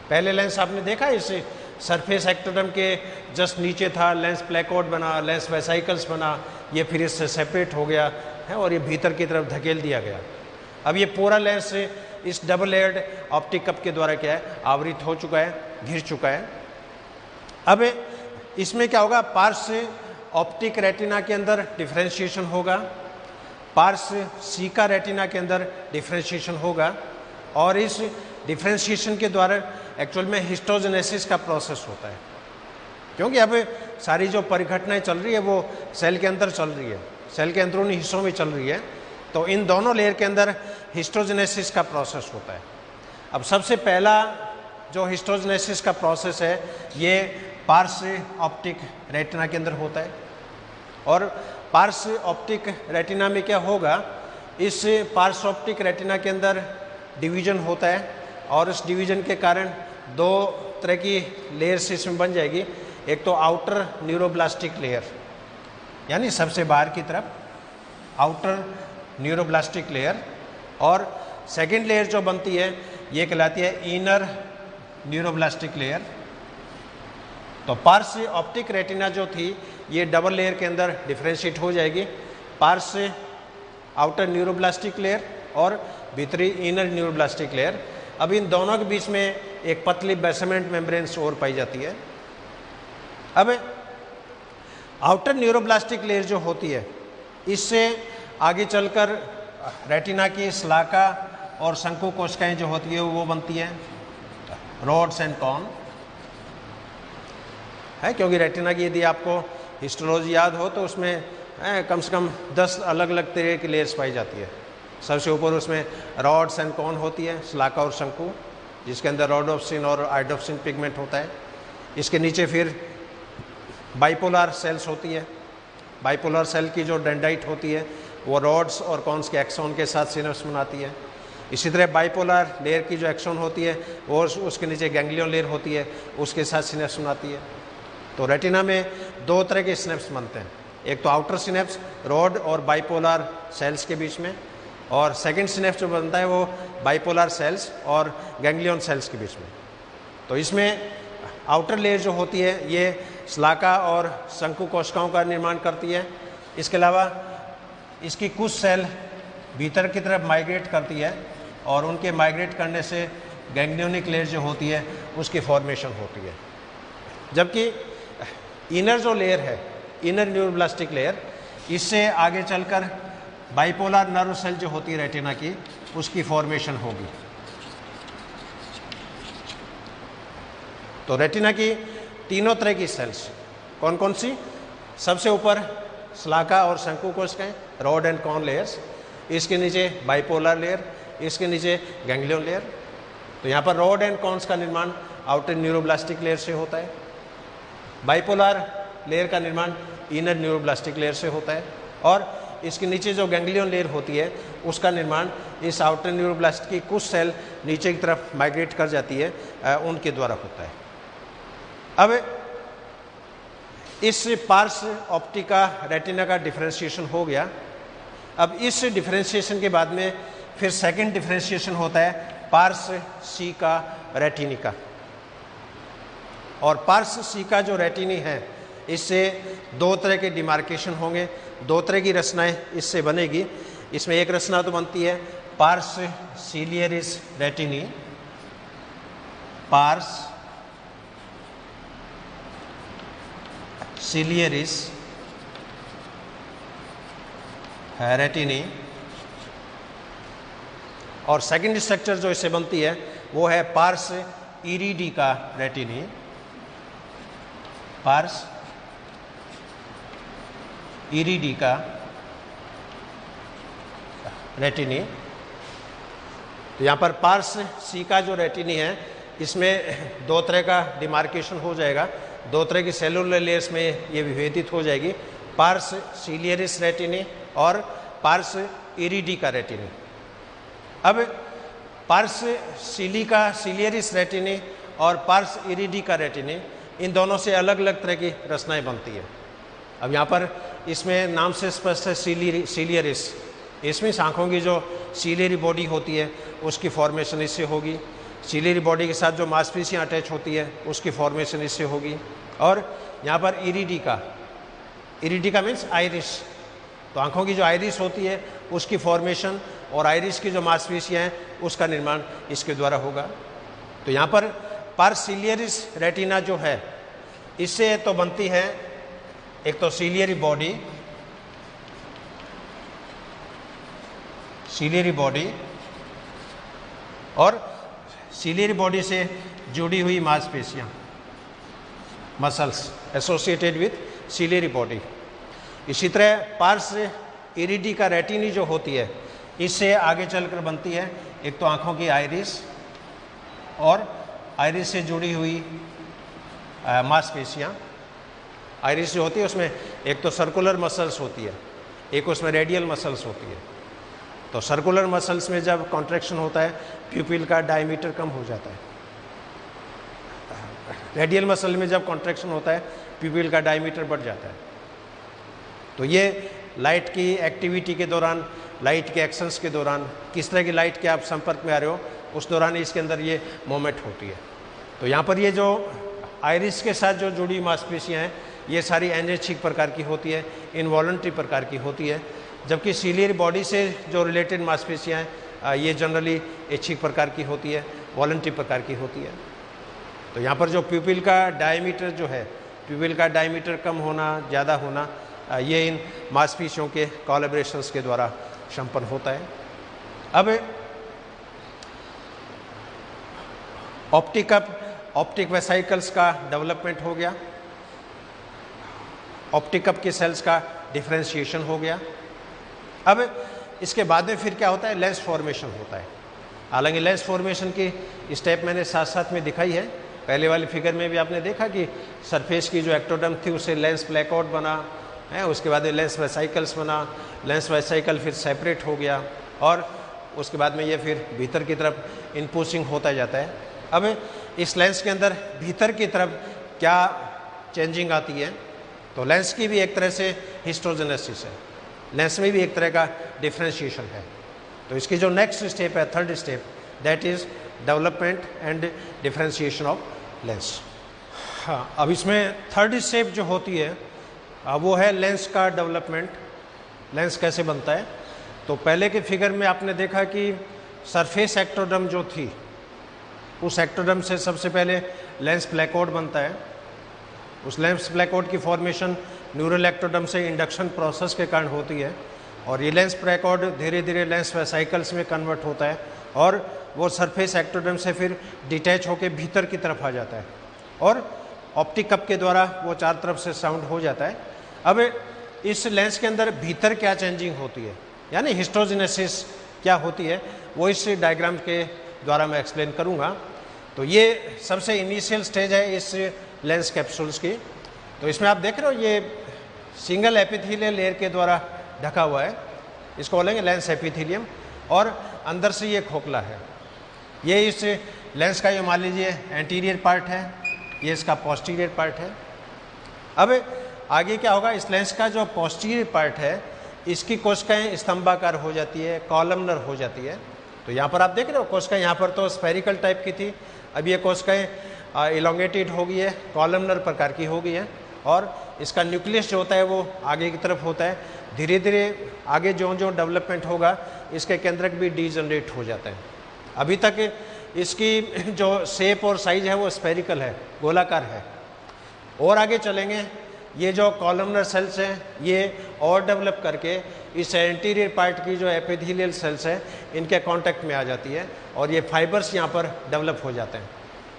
पहले लेंस आपने देखा इस सरफेस एक्टोडर्म के जस्ट नीचे था, लेंस प्लेकोड बना, लेंस वेसाइकल्स बना, ये फिर इससे सेपरेट हो गया है और ये भीतर की तरफ धकेल दिया गया। अब ये पूरा लेंस इस डबल लेयर्ड ऑप्टिक कप के द्वारा क्या है आवृत हो चुका है, घिर चुका है। अब इसमें क्या होगा, पार्स ऑप्टिक रेटिना के अंदर डिफ्रेंशिएशन होगा, पार्स सीका रेटिना के अंदर डिफ्रेंशिएशन होगा और इस डिफ्रेंशिएशन के द्वारा एक्चुअल में हिस्टोजेनेसिस का प्रोसेस होता है। क्योंकि अब सारी जो परिघटनाएं चल रही है वो सेल के अंदर चल रही है, सेल के अंदरूनी हिस्सों में चल रही है, तो इन दोनों लेयर के अंदर हिस्टोजेनेसिस का प्रोसेस होता है। अब सबसे पहला जो हिस्टोजेनेसिस का प्रोसेस है ये पार्स ऑप्टिक रेटिना के अंदर होता है। और पार्स ऑप्टिक रेटिना में क्या होगा, इस पार्स ऑप्टिक रेटिना के अंदर डिवीजन होता है और इस डिवीजन के कारण दो तरह की लेयर्स इसमें बन जाएगी। एक तो आउटर न्यूरोब्लास्टिक लेयर यानी सबसे बाहर की तरफ आउटर न्यूरोब्लास्टिक लेयर, और सेकेंड लेयर जो बनती है ये कहलाती है इनर न्यूरोब्लास्टिक लेयर। तो पार्स ऑप्टिक रेटिना जो थी ये डबल लेयर के अंदर डिफ्रेंशिएट हो जाएगी, पार्स आउटर न्यूरोब्लास्टिक लेयर और भीतरी इनर न्यूरोब्लास्टिक लेयर। अब इन दोनों के बीच में एक पतली बेसमेंट मेम्ब्रेन्स और पाई जाती है। अब आउटर न्यूरोब्लास्टिक लेयर जो होती है इससे आगे चलकर रेटिना की स्लाका और शंकु कोशिकाएं जो होती है वो बनती हैं रॉड्स एंड कॉन है। क्योंकि रेटिना की यदि आपको हिस्टोलॉजी याद हो तो उसमें कम से कम 10 अलग अलग तरह की लेयर्स पाई जाती है। सबसे ऊपर उसमें रॉड्स एंड कॉन होती है, स्लाका और शंकु, जिसके अंदर रोडोप्सिन और आइडोप्सिन पिगमेंट होता है। इसके नीचे फिर बाइपोलर सेल्स होती है, बाइपोलर सेल की जो डेंड्राइट होती है वो रॉड्स और कॉन्स के एक्सोन के साथ सिनप्स बनाती है। इसी तरह बाइपोलर लेयर की जो एक्सोन होती है वो उसके नीचे गैंग्लियन लेयर होती है, उसके साथ सिनप्स बनाती है। तो रेटिना में दो तरह के सिनप्स बनते हैं, एक तो आउटर सिनप्स रॉड और बाइपोलर सेल्स के बीच में, और सेकंड सिनप्स जो बनता है वो बाइपोलर सेल्स और गैंग्लियन सेल्स के बीच में। तो इसमें आउटर लेयर जो होती है ये स्लाका और शंकु कोशिकाओं का निर्माण करती है। इसके अलावा इसकी कुछ सेल भीतर की तरफ माइग्रेट करती है और उनके माइग्रेट करने से गैंग्लियोनिक लेयर जो होती है उसकी फॉर्मेशन होती है। जबकि इनर जो लेयर है, इनर न्यूरोब्लास्टिक लेयर, इससे आगे चलकर बाइपोलर नर्व सेल जो होती है रेटिना की उसकी फॉर्मेशन होगी। तो रेटिना की तीनों तरह की सेल्स कौन कौन सी, सबसे ऊपर स्लाका और शंकु कोशिकाएं, रॉड एंड कॉन लेयर्स, इसके नीचे बाइपोलर लेयर, इसके नीचे गैंग्लियन लेयर। तो यहाँ पर रॉड एंड कॉन्स का निर्माण आउटर न्यूरोब्लास्टिक लेयर से होता है, बाइपोलर लेयर का निर्माण इनर न्यूरोब्लास्टिक लेयर से होता है, और इसके नीचे जो गैंग्लियन लेयर होती है उसका निर्माण इस आउटर न्यूरोब्लास्ट की कुछ सेल नीचे की तरफ माइग्रेट कर जाती है उनके द्वारा होता है। अब इस पार्स ऑप्टिका रेटिना का डिफ्रेंशिएशन हो गया। अब इस डिफ्रेंशिएशन के बाद में फिर सेकंड डिफ्रेंशिएशन होता है पार्स सीका रेटिनी का। और पार्स सीका जो रेटिनी है इससे दो तरह के डिमार्केशन होंगे, दो तरह की रचनाएं इससे बनेगी। इसमें एक रचना तो बनती है पार्स सीलियरिस रेटिनी, पार्स सीलियरिस रेटिनी, और सेकंड स्ट्रक्चर जो इससे बनती है वो है पार्स इरिडिका रेटिनी, पार्स इरिडिका रेटिनी। तो यहाँ पर पार्स सी का जो रेटिनी है इसमें दो तरह का डिमार्केशन हो जाएगा, दो तरह की सेलुलर लेयर्स में ये विभेदित हो जाएगी, पार्स सीलियरिस रेटिनी और पार्स इरिडिका रेटिनी। अब पार्स सीलियरिस रेटिनी और पार्स इरिडिका रेटिनी, इन दोनों से अलग अलग तरह की रचनाएं बनती है। अब यहाँ पर इसमें नाम से स्पष्ट है सीलियरिस, इसमें आँखों की जो सीलियरी बॉडी होती है उसकी फॉर्मेशन इससे होगी, सीलियरी बॉडी के साथ जो मांसपेशियाँ अटैच होती है उसकी फॉर्मेशन इससे होगी। और यहाँ पर इरिडिका मीन्स आइरिस, तो आँखों की जो आइरिस होती है उसकी फॉर्मेशन और आइरिस की जो मांसपेशियाँ हैं उसका निर्माण इसके द्वारा होगा। तो यहाँ पर पार्स सीलियरिस रेटिना जो है इससे तो बनती है एक तो सीलियरी बॉडी और सीलियरी बॉडी से जुड़ी हुई मांसपेशियाँ, muscles associated with ciliary body. इसी तरह पार्स इरिडिका रेटिनी जो होती है इससे आगे चलकर बनती है एक तो आँखों की आइरिस और आइरिस से जुड़ी हुई मांसपेशियाँ। आइरिस जो होती है उसमें एक तो सर्कुलर मसल्स होती है, एक उसमें रेडियल मसल्स होती है। तो सर्कुलर मसल्स में जब कॉन्ट्रैक्शन होता है प्यूपिल का डायमीटर कम हो जाता है, रेडियल मसल में जब कॉन्ट्रैक्शन होता है प्यूपिल का डायमीटर बढ़ जाता है। तो ये लाइट की एक्टिविटी के दौरान, लाइट के एक्शंस के दौरान, किस तरह की लाइट के आप संपर्क में आ रहे हो उस दौरान इसके अंदर ये मूवमेंट होती है। तो यहाँ पर ये जो आइरिस के साथ जो जुड़ी मांसपेशियाँ हैं ये सारी एनर्जिक प्रकार की होती है, इनवॉलंटरी प्रकार की होती है, जबकि सीलियरी बॉडी से जो रिलेटेड मांसपेशियाँ हैं ये जनरली ऐच्छिक प्रकार की होती है, वॉलंटरी प्रकार की होती है। तो यहाँ पर जो प्यूपिल का डायमीटर जो है, प्यूपिल का डायमीटर कम होना, ज़्यादा होना, ये इन मांसपेशियों के कोलैबोरेशंस के द्वारा संपन्न होता है। अब ऑप्टिक वेसाइकल्स का डेवलपमेंट हो गया, ऑप्टिक कप के सेल्स का डिफ्रेंशिएशन हो गया। अब इसके बाद में फिर क्या होता है, लेंस फॉर्मेशन होता है। हालांकि लेंस फॉर्मेशन की स्टेप मैंने साथ साथ में दिखाई है, पहले वाली फिगर में भी आपने देखा कि सरफेस की जो एक्टोडर्म थी उससे लेंस ब्लैकआउट बना है, उसके बाद लेंस वेसाइकल्स बना, लेंस वेसाइकल फिर सेपरेट हो गया और उसके बाद में ये फिर भीतर की तरफ इनपुशिंग होता जाता है। अब इस लेंस के अंदर भीतर की तरफ क्या चेंजिंग आती है, तो लेंस की भी एक तरह से हिस्टोजेनेसिस है, लेंस में भी एक तरह का डिफ्रेंशिएशन है। तो इसकी जो नेक्स्ट स्टेप है, third step, that is development and differentiation of lens. हाँ, अब इसमें थर्ड स्टेप जो होती है वो है लेंस का डेवलपमेंट। लेंस कैसे बनता है, तो पहले के फिगर में आपने देखा कि सरफेस एक्टोडर्म जो थी उस एक्टोडर्म से सबसे पहले लेंस प्लेकोड बनता है। उस लेंस प्लेकोड की फॉर्मेशन न्यूरल एक्टोडर्म से इंडक्शन प्रोसेस के कारण होती है और ये लेंस प्लेकोड धीरे धीरे लेंस वेसाइकल्स में कन्वर्ट होता है और वो सरफेस एक्टोडर्म से फिर डिटैच होकर भीतर की तरफ आ जाता है और ऑप्टिक कप के द्वारा वो चार तरफ से साउंड हो जाता है। अब इस लेंस के अंदर भीतर क्या चेंजिंग होती है, यानी हिस्टोजेनेसिस क्या होती है, वो इस डायग्राम के द्वारा मैं एक्सप्लेन करूँगा। तो ये सबसे इनिशियल स्टेज है इस लेंस कैप्सूल्स की। तो इसमें आप देख रहे हो ये सिंगल एपिथेलियल लेयर के द्वारा ढका हुआ है, इसको बोलेंगे लेंस एपिथेलियम, और अंदर से ये खोखला है। ये इस लेंस का ये मान लीजिए एंटीरियर पार्ट है, ये इसका पोस्टीरियर पार्ट है। अब आगे क्या होगा, इस लेंस का जो पोस्टीरियर पार्ट है इसकी कोशिकाएं स्तंभाकार हो जाती है, कॉलमनर हो जाती है। तो यहाँ पर आप देख रहे हो कोशिकाएं यहाँ पर तो स्फेरिकल टाइप की थी, अब ये कोशिकाएं इलोंगेटेड हो गई है, कॉलमनर प्रकार की हो गई है और इसका न्यूक्लियस जो होता है वो आगे की तरफ होता है। धीरे धीरे आगे जो जो डेवलपमेंट होगा इसके केंद्रक भी डीजनरेट हो जाता है। अभी तक इसकी जो शेप और साइज है वो स्फेरिकल है, गोलाकार है, और आगे चलेंगे ये जो कॉलमनर सेल्स हैं ये और डेवलप करके इस एंटीरियर पार्ट की जो एपिथेलियल सेल्स हैं इनके कांटेक्ट में आ जाती है और ये फाइबर्स यहाँ पर डेवलप हो जाते हैं।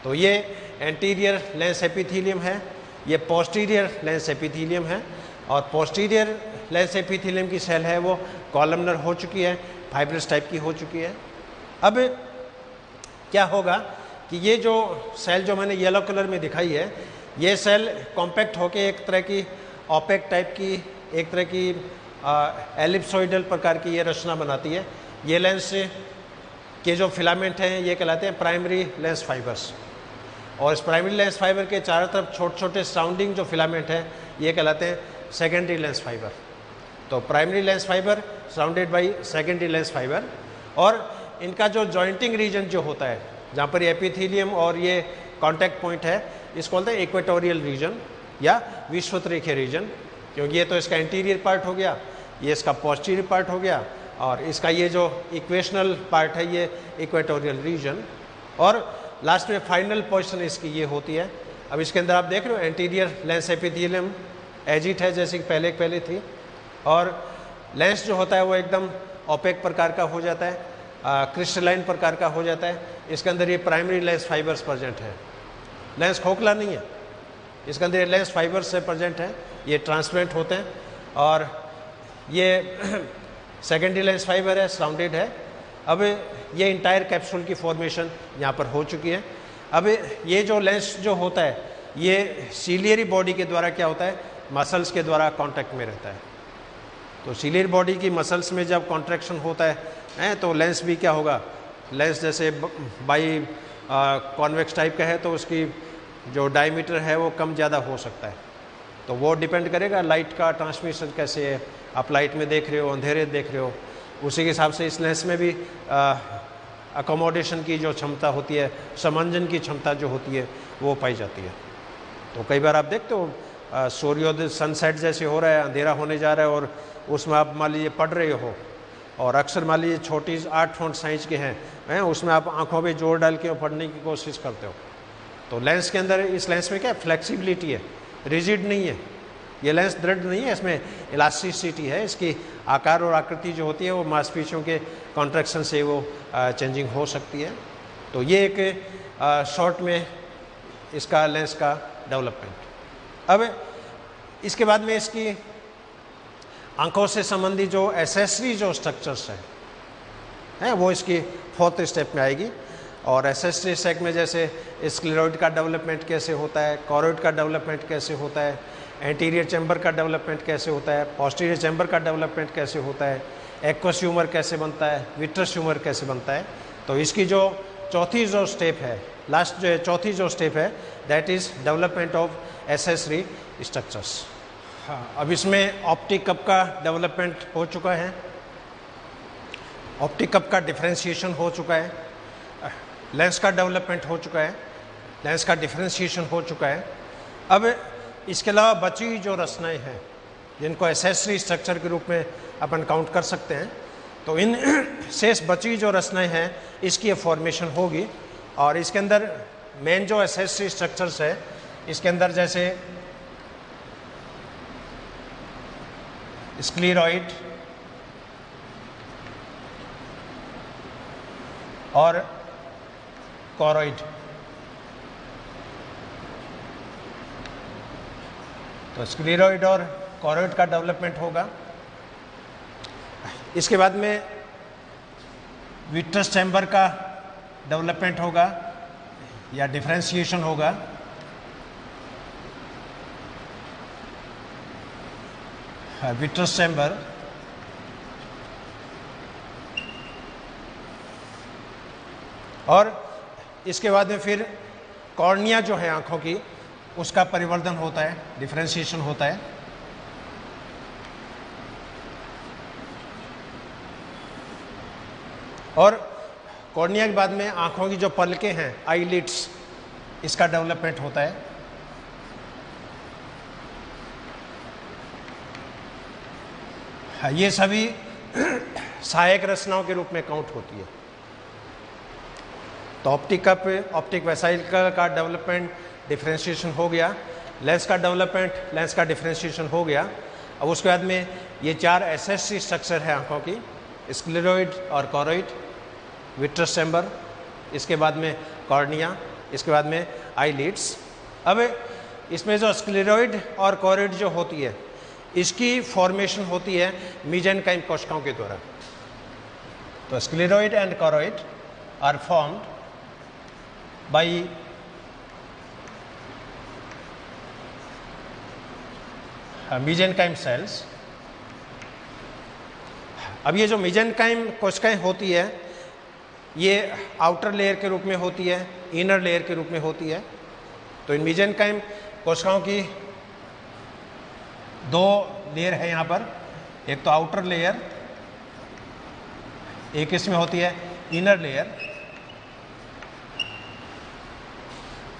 तो ये एंटीरियर लेंस एपिथेलियम है, ये पोस्टीरियर लेंस एपिथेलियम है और पोस्टीरियर लेंस एपिथेलियम की सेल है वो कॉलमनर हो चुकी है, फाइब्रस टाइप की हो चुकी है। अब क्या होगा कि ये जो सेल जो मैंने येलो कलर में दिखाई है ये सेल कॉम्पैक्ट होके एक तरह की ओपेक टाइप की, एक तरह की एलिप्सोइडल प्रकार की ये रचना बनाती है। ये लेंस के जो फिलामेंट हैं ये कहलाते हैं प्राइमरी लेंस फाइबर्स और इस प्राइमरी लेंस फाइबर के चारों तरफ छोटे छोटे सराउंडिंग जो फिलामेंट हैं ये कहलाते हैं सेकेंडरी लेंस फाइबर। तो primary lens fibre surrounded by secondary lens fibre और इनका जो जॉइंटिंग रीजन जो होता है जहाँ पर एपिथेलियम और ये कॉन्टैक्ट पॉइंट है इसको बोलते हैं इक्वेटोरियल रीजन या विषुवतरेखीय रीजन, क्योंकि ये तो इसका इंटीरियर पार्ट हो गया, ये इसका पोस्टीरियर पार्ट हो गया और इसका ये जो इक्वेशनल पार्ट है ये इक्वेटोरियल रीजन और लास्ट में फाइनल पोजीशन इसकी ये होती है। अब इसके अंदर आप देख रहे हो एंटीरियर लेंस एपिथेलियम एजिट है जैसे कि पहले थी और लेंस जो होता है वो एकदम ओपेक प्रकार का हो जाता है, क्रिस्टलाइन प्रकार का हो जाता है। इसके अंदर ये प्राइमरी लेंस फाइबर्स प्रेजेंट है, लेंस खोखला नहीं है, इसके अंदर ये लेंस फाइबर्स से प्रेजेंट है, ये ट्रांसपेरेंट होते हैं और ये सेकेंडरी लेंस फाइबर है, सराउंडेड है। अब ये इंटायर कैप्सूल की फॉर्मेशन यहाँ पर हो चुकी है। अब ये जो लेंस जो होता है ये सीलियरी बॉडी के द्वारा क्या होता है, मसल्स के द्वारा कांटेक्ट में रहता है। तो सीलियर बॉडी की मसल्स में जब कॉन्ट्रैक्शन होता है तो लेंस भी क्या होगा, लेंस जैसे बाई कॉन्वेक्स टाइप का है तो उसकी जो डायमीटर है वो कम ज़्यादा हो सकता है। तो वो डिपेंड करेगा लाइट का ट्रांसमिशन कैसे है, आप लाइट में देख रहे हो, अंधेरे देख रहे हो, उसी के हिसाब से इस लेंस में भी अकोमोडेशन की जो क्षमता होती है, समंजन की क्षमता जो होती है वो पाई जाती है। तो कई बार आप देखते हो सूर्योदय सनसेट जैसे हो रहा है, अंधेरा होने जा रहा है और उसमें आप मान लीजिए पढ़ रहे हो और अक्सर मान लीजिए छोटी 8 फॉन्ट साइज के हैं उसमें आप आंखों पे जोर डाल के पढ़ने की कोशिश करते हो। तो लेंस के अंदर, इस लेंस में क्या फ्लेक्सिबिलिटी है, रिजिड नहीं है, ये लेंस दृढ़ नहीं है, इसमें इलास्टिसिटी है, इसकी आकार और आकृति जो होती है वो मांसपेशियों के कॉन्ट्रैक्शन से वो चेंजिंग हो सकती है। तो ये एक शॉर्ट में इसका लेंस का डेवलपमेंट। अब इसके बाद में इसकी आंखों से संबंधित जो एसेसरी जो स्ट्रक्चर्स हैं वो इसकी 4th स्टेप में आएगी और एसेसरी स्टेप में जैसे स्क्लेरॉइड का डेवलपमेंट कैसे होता है, कॉरोइड का डेवलपमेंट कैसे होता है, एंटीरियर चैम्बर का डेवलपमेंट कैसे होता है, पोस्टीरियर चैम्बर का डेवलपमेंट कैसे होता है, एक्वस ह्यूमर कैसे बनता है, विट्रस ह्यूमर कैसे बनता है। तो इसकी जो चौथी जो स्टेप है, लास्ट जो चौथी जो स्टेप है that is development of accessory structures. हाँ, अब इसमें ऑप्टिक कप का डेवलपमेंट हो चुका है, ऑप्टिक कप का डिफरेंशिएशन हो चुका है, लेंस का डेवलपमेंट हो चुका है, लेंस का डिफरेंशिएशन हो चुका है। अब इसके अलावा बची जो रचनाएं हैं जिनको एसेसरी स्ट्रक्चर के रूप में अपन काउंट कर सकते हैं, तो इन शेष बची जो रचनाएं हैं इसकी फॉर्मेशन होगी और इसके अंदर मेन जो एसेसरी स्ट्रक्चर्स है इसके अंदर जैसे स्क्लेरॉइड और कॉरोइड। तो स्क्लेरॉइड और कॉरोइड का डेवलपमेंट होगा। इसके बाद में विट्रस चैम्बर का डेवलपमेंट होगा या डिफरेंशिएशन होगा। विट्रस चैम्बर और इसके बाद में फिर कॉर्निया जो है आंखों की उसका परिवर्धन होता है, डिफरेंशिएशन होता है। और कॉर्निया के बाद में आंखों की जो पलकें हैं, आईलिड्स, इसका डेवलपमेंट होता है। ये सभी सहायक रचनाओं के रूप में काउंट होती है। तो ऑप्टिक कप, ऑप्टिक वेसाइकल का डेवलपमेंट, डिफ्रेंशिएशन हो गया, लेंस का डेवलपमेंट, लेंस का डिफ्रेंशिएशन हो गया। अब उसके बाद में ये 4 एसेसरी स्ट्रक्चर है आँखों की, स्क्लेरॉइड और कॉरोइड, विट्रस चैम्बर, इसके बाद में कॉर्निया, इसके बाद में आईलिड्स। अब इसमें जो स्क्लेरॉइड और कॉरोइड जो होती है, इसकी फॉर्मेशन होती है मीजेनकाइम कोशिकाओं के द्वारा। तो scleroid and choroid are formed by mesenchyme cells. अब ये जो मीजेनकाइम कोशिकाएं होती है, ये आउटर लेयर के रूप में होती है, इनर लेयर के रूप में होती है। तो इन मीजेनकाइम कोशिकाओं की 2 लेयर है यहाँ पर, एक तो आउटर लेयर, एक इसमें होती है इनर लेयर।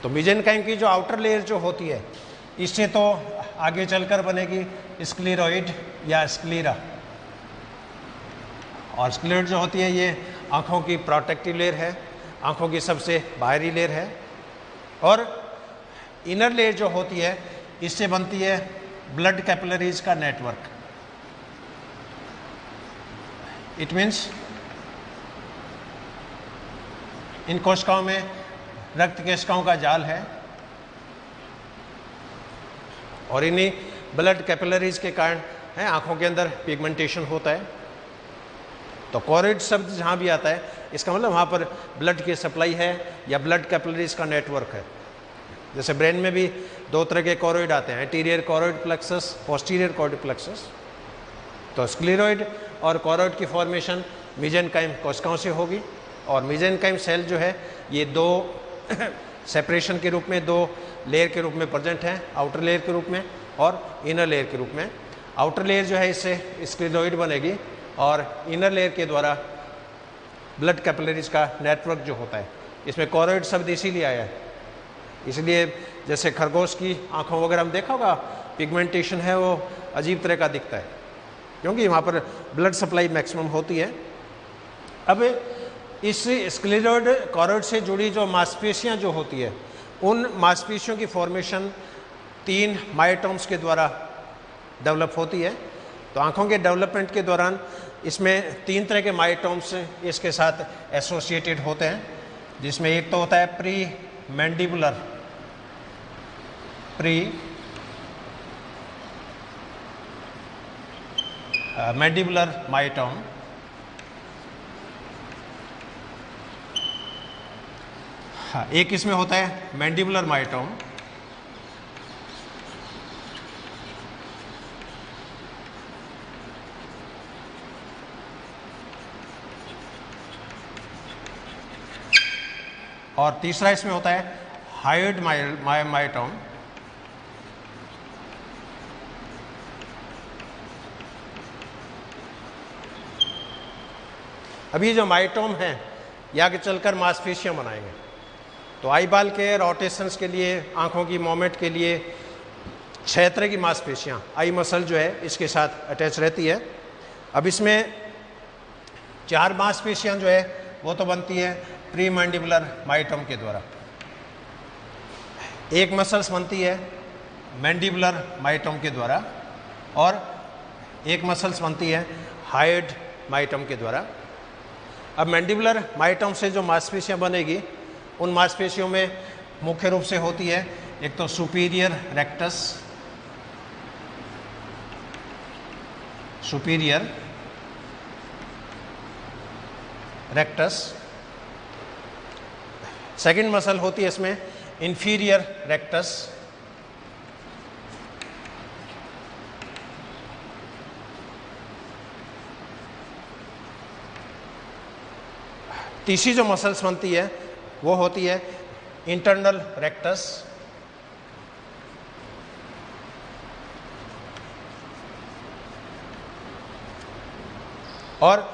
तो मीजेनकाइम की जो आउटर लेयर जो होती है, इससे तो आगे चलकर बनेगी स्क्लेरॉइड या स्क्लेरा। और स्क्लेरॉइड जो होती है ये आँखों की प्रोटेक्टिव लेयर है, आँखों की सबसे बाहरी लेयर है। और इनर लेयर जो होती है, इससे बनती है ब्लड कैपिलरीज का नेटवर्क। इट मीन्स इन कोशिकाओं में रक्त केशिकाओं का जाल है, और इन्हीं ब्लड कैपिलरीज के कारण है आँखों के अंदर पिगमेंटेशन होता है। तो कॉरोइड शब्द जहाँ भी आता है, इसका मतलब वहाँ पर ब्लड की सप्लाई है या ब्लड कैपिलरीज का नेटवर्क है। जैसे ब्रेन में भी 2 तरह के कॉरोइड आते हैं, एंटीरियर कॉरोइड प्लेक्सस, पोस्टीरियर कॉरोइड प्लेक्सस। तो स्क्लेरॉइड और कॉरोइड की फॉर्मेशन मीजेनकाइम कोशिकाओं से होगी। और मीजेनकाइम सेल जो है ये 2 सेपरेशन के रूप में, 2 लेयर के रूप में प्रेजेंट हैं, आउटर लेयर के रूप में और इनर लेयर के रूप में। आउटर लेयर जो है इससे स्क्लेरॉइड बनेगी, और इनर लेयर के द्वारा ब्लड कैपिलरीज का नेटवर्क जो होता है। इसमें कॉरोइड शब्द इसीलिए आया है, इसलिए जैसे खरगोश की आँखों वगैरह हम देखा होगा, पिगमेंटेशन है वो अजीब तरह का दिखता है, क्योंकि वहाँ पर ब्लड सप्लाई मैक्सिमम होती है। अब इस स्क्लेरॉइड कॉरोइड से जुड़ी जो मांसपेशियाँ जो होती है, उन मांसपेशियों की फॉर्मेशन 3 मायोटोम्स के द्वारा डेवलप होती है। तो आँखों के डेवलपमेंट के दौरान इसमें 3 तरह के मायोटोम्स इसके साथ एसोसिएटेड होते हैं, जिसमें एक तो होता है प्री मैंडिबुलर मायोटोम। हाँ, एक इसमें होता है मैंडिबुलर मायोटोम। और तीसरा इसमें होता है हायोइड मायोटोम। अब ये जो मायोटोम है, ये आगे चलकर मांसपेशियां बनाएंगे। तो आई बाल के रोटेशंस के लिए, आंखों की मूवमेंट के लिए 6 तरह की मांसपेशियां, आई मसल जो है इसके साथ अटैच रहती है। अब इसमें 4 मांसपेशियां जो है वो तो बनती है प्री मैंडिबुलर मायोटोम के द्वारा। एक मसल्स बनती है मैंडिबुलर मायोटोम के द्वारा, और एक मसल्स बनती है हायोइड मायोटोम के द्वारा। अब मैंडिबुलर मायोटोम से जो मांसपेशियां बनेगी, उन मांसपेशियों में मुख्य रूप से होती है एक तो सुपीरियर रेक्टस। सेकंड मसल होती है इसमें इंफीरियर रेक्टस। तीसरी जो मसल्स बनती है वो होती है इंटरनल रेक्टस। और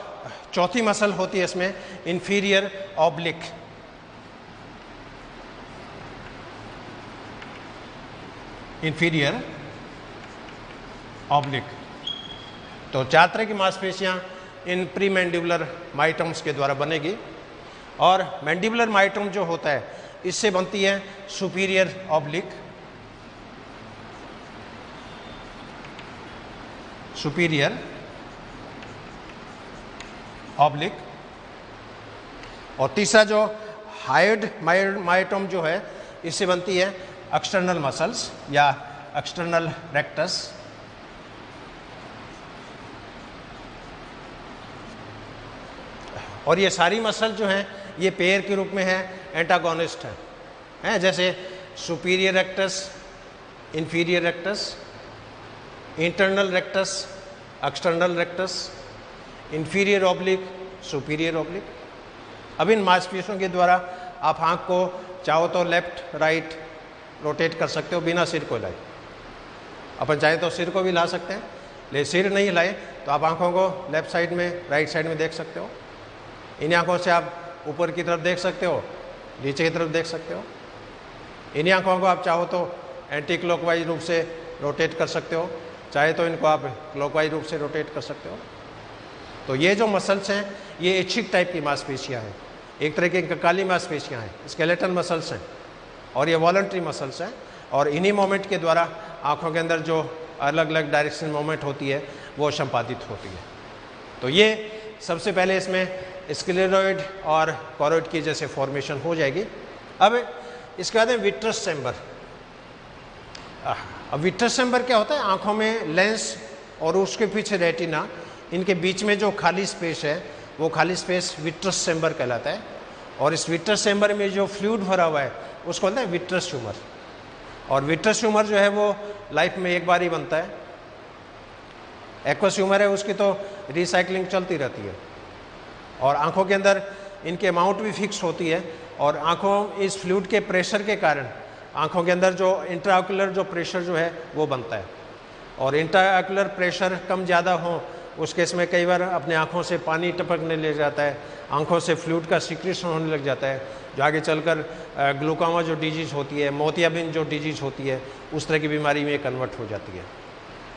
चौथी मसल होती है इसमें इंफीरियर ऑब्लिक। तो 4 तरह की मांसपेशियां इन प्री मैंडिबुलर मायोटोम्स के द्वारा बनेगी। और मैंडिबुलर मायोटोम जो होता है इससे बनती है सुपीरियर ऑब्लिक, सुपीरियर ऑब्लिक। और तीसरा जो हाइड मायोटोम जो है, इससे बनती है एक्सटर्नल मसल्स या एक्सटर्नल रेक्टस। और ये सारी मसल जो हैं ये पेयर के रूप में है, एंटागोनिस्ट हैं, जैसे superior rectus, inferior rectus, internal rectus, external rectus, inferior oblique, superior oblique. अब इन मांसपेशियों के द्वारा आप आँख को चाहो तो लेफ्ट राइट रोटेट कर सकते हो बिना सिर को हिलाए। अपन चाहे तो सिर को भी हिला सकते हैं, लेकिन सिर नहीं हिलाए तो आप आँखों को लेफ्ट साइड में राइट साइड में देख सकते हो। इन आँखों से आप ऊपर की तरफ देख सकते हो, नीचे की तरफ देख सकते हो। इन आँखों को आप चाहो तो एंटी क्लॉकवाइज रूप से रोटेट कर सकते हो, चाहे तो इनको आप क्लॉकवाइज रूप से रोटेट कर सकते हो। तो ये जो मसल्स हैं ये इच्छिक टाइप की मांसपेशियाँ हैं, एक तरह की कंकाली मांसपेशियाँ हैं, स्केलेटल मसल्स हैं, और ये वॉलंटरी मसल्स हैं। और इन्हीं मोमेंट के द्वारा आँखों के अंदर जो अलग अलग डायरेक्शन मोमेंट होती है वो संपादित होती है। तो ये सबसे पहले इसमें स्क्लेरोइड और कोरोइड की जैसे फॉर्मेशन हो जाएगी। अब इसके बाद है विट्रस चैम्बर। अब विट्रस चैम्बर क्या होता है? आँखों में लेंस और उसके पीछे रेटिना, इनके बीच में जो खाली स्पेस है वो खाली स्पेस विट्रस चैम्बर कहलाता है। और इस विट्रस चैम्बर में जो फ्लूइड भरा हुआ है उसको बोलते हैं विट्रस ट्यूमर। और विट्रस ट्यूमर जो है वो लाइफ में एक बार ही बनता है। एक्वस ट्यूमर है उसकी तो रिसाइकलिंग चलती रहती है, और आँखों के अंदर इनकी अमाउंट भी फिक्स होती है। और आँखों इस फ्लूइड के प्रेशर के कारण आँखों के अंदर जो इंट्राओक्युलर जो प्रेशर जो है वो बनता है। और इंट्राओक्युलर प्रेशर कम ज़्यादा हो उस केस में कई बार अपने आँखों से पानी टपकने लग जाता है, आँखों से फ्लूइड का सिक्रेशन होने लग जाता है, जो आगे चलकर ग्लूकोमा जो डिजीज़ होती है, मोतियाबिंद जो डिजीज़ होती है, उस तरह की बीमारी में कन्वर्ट हो जाती है।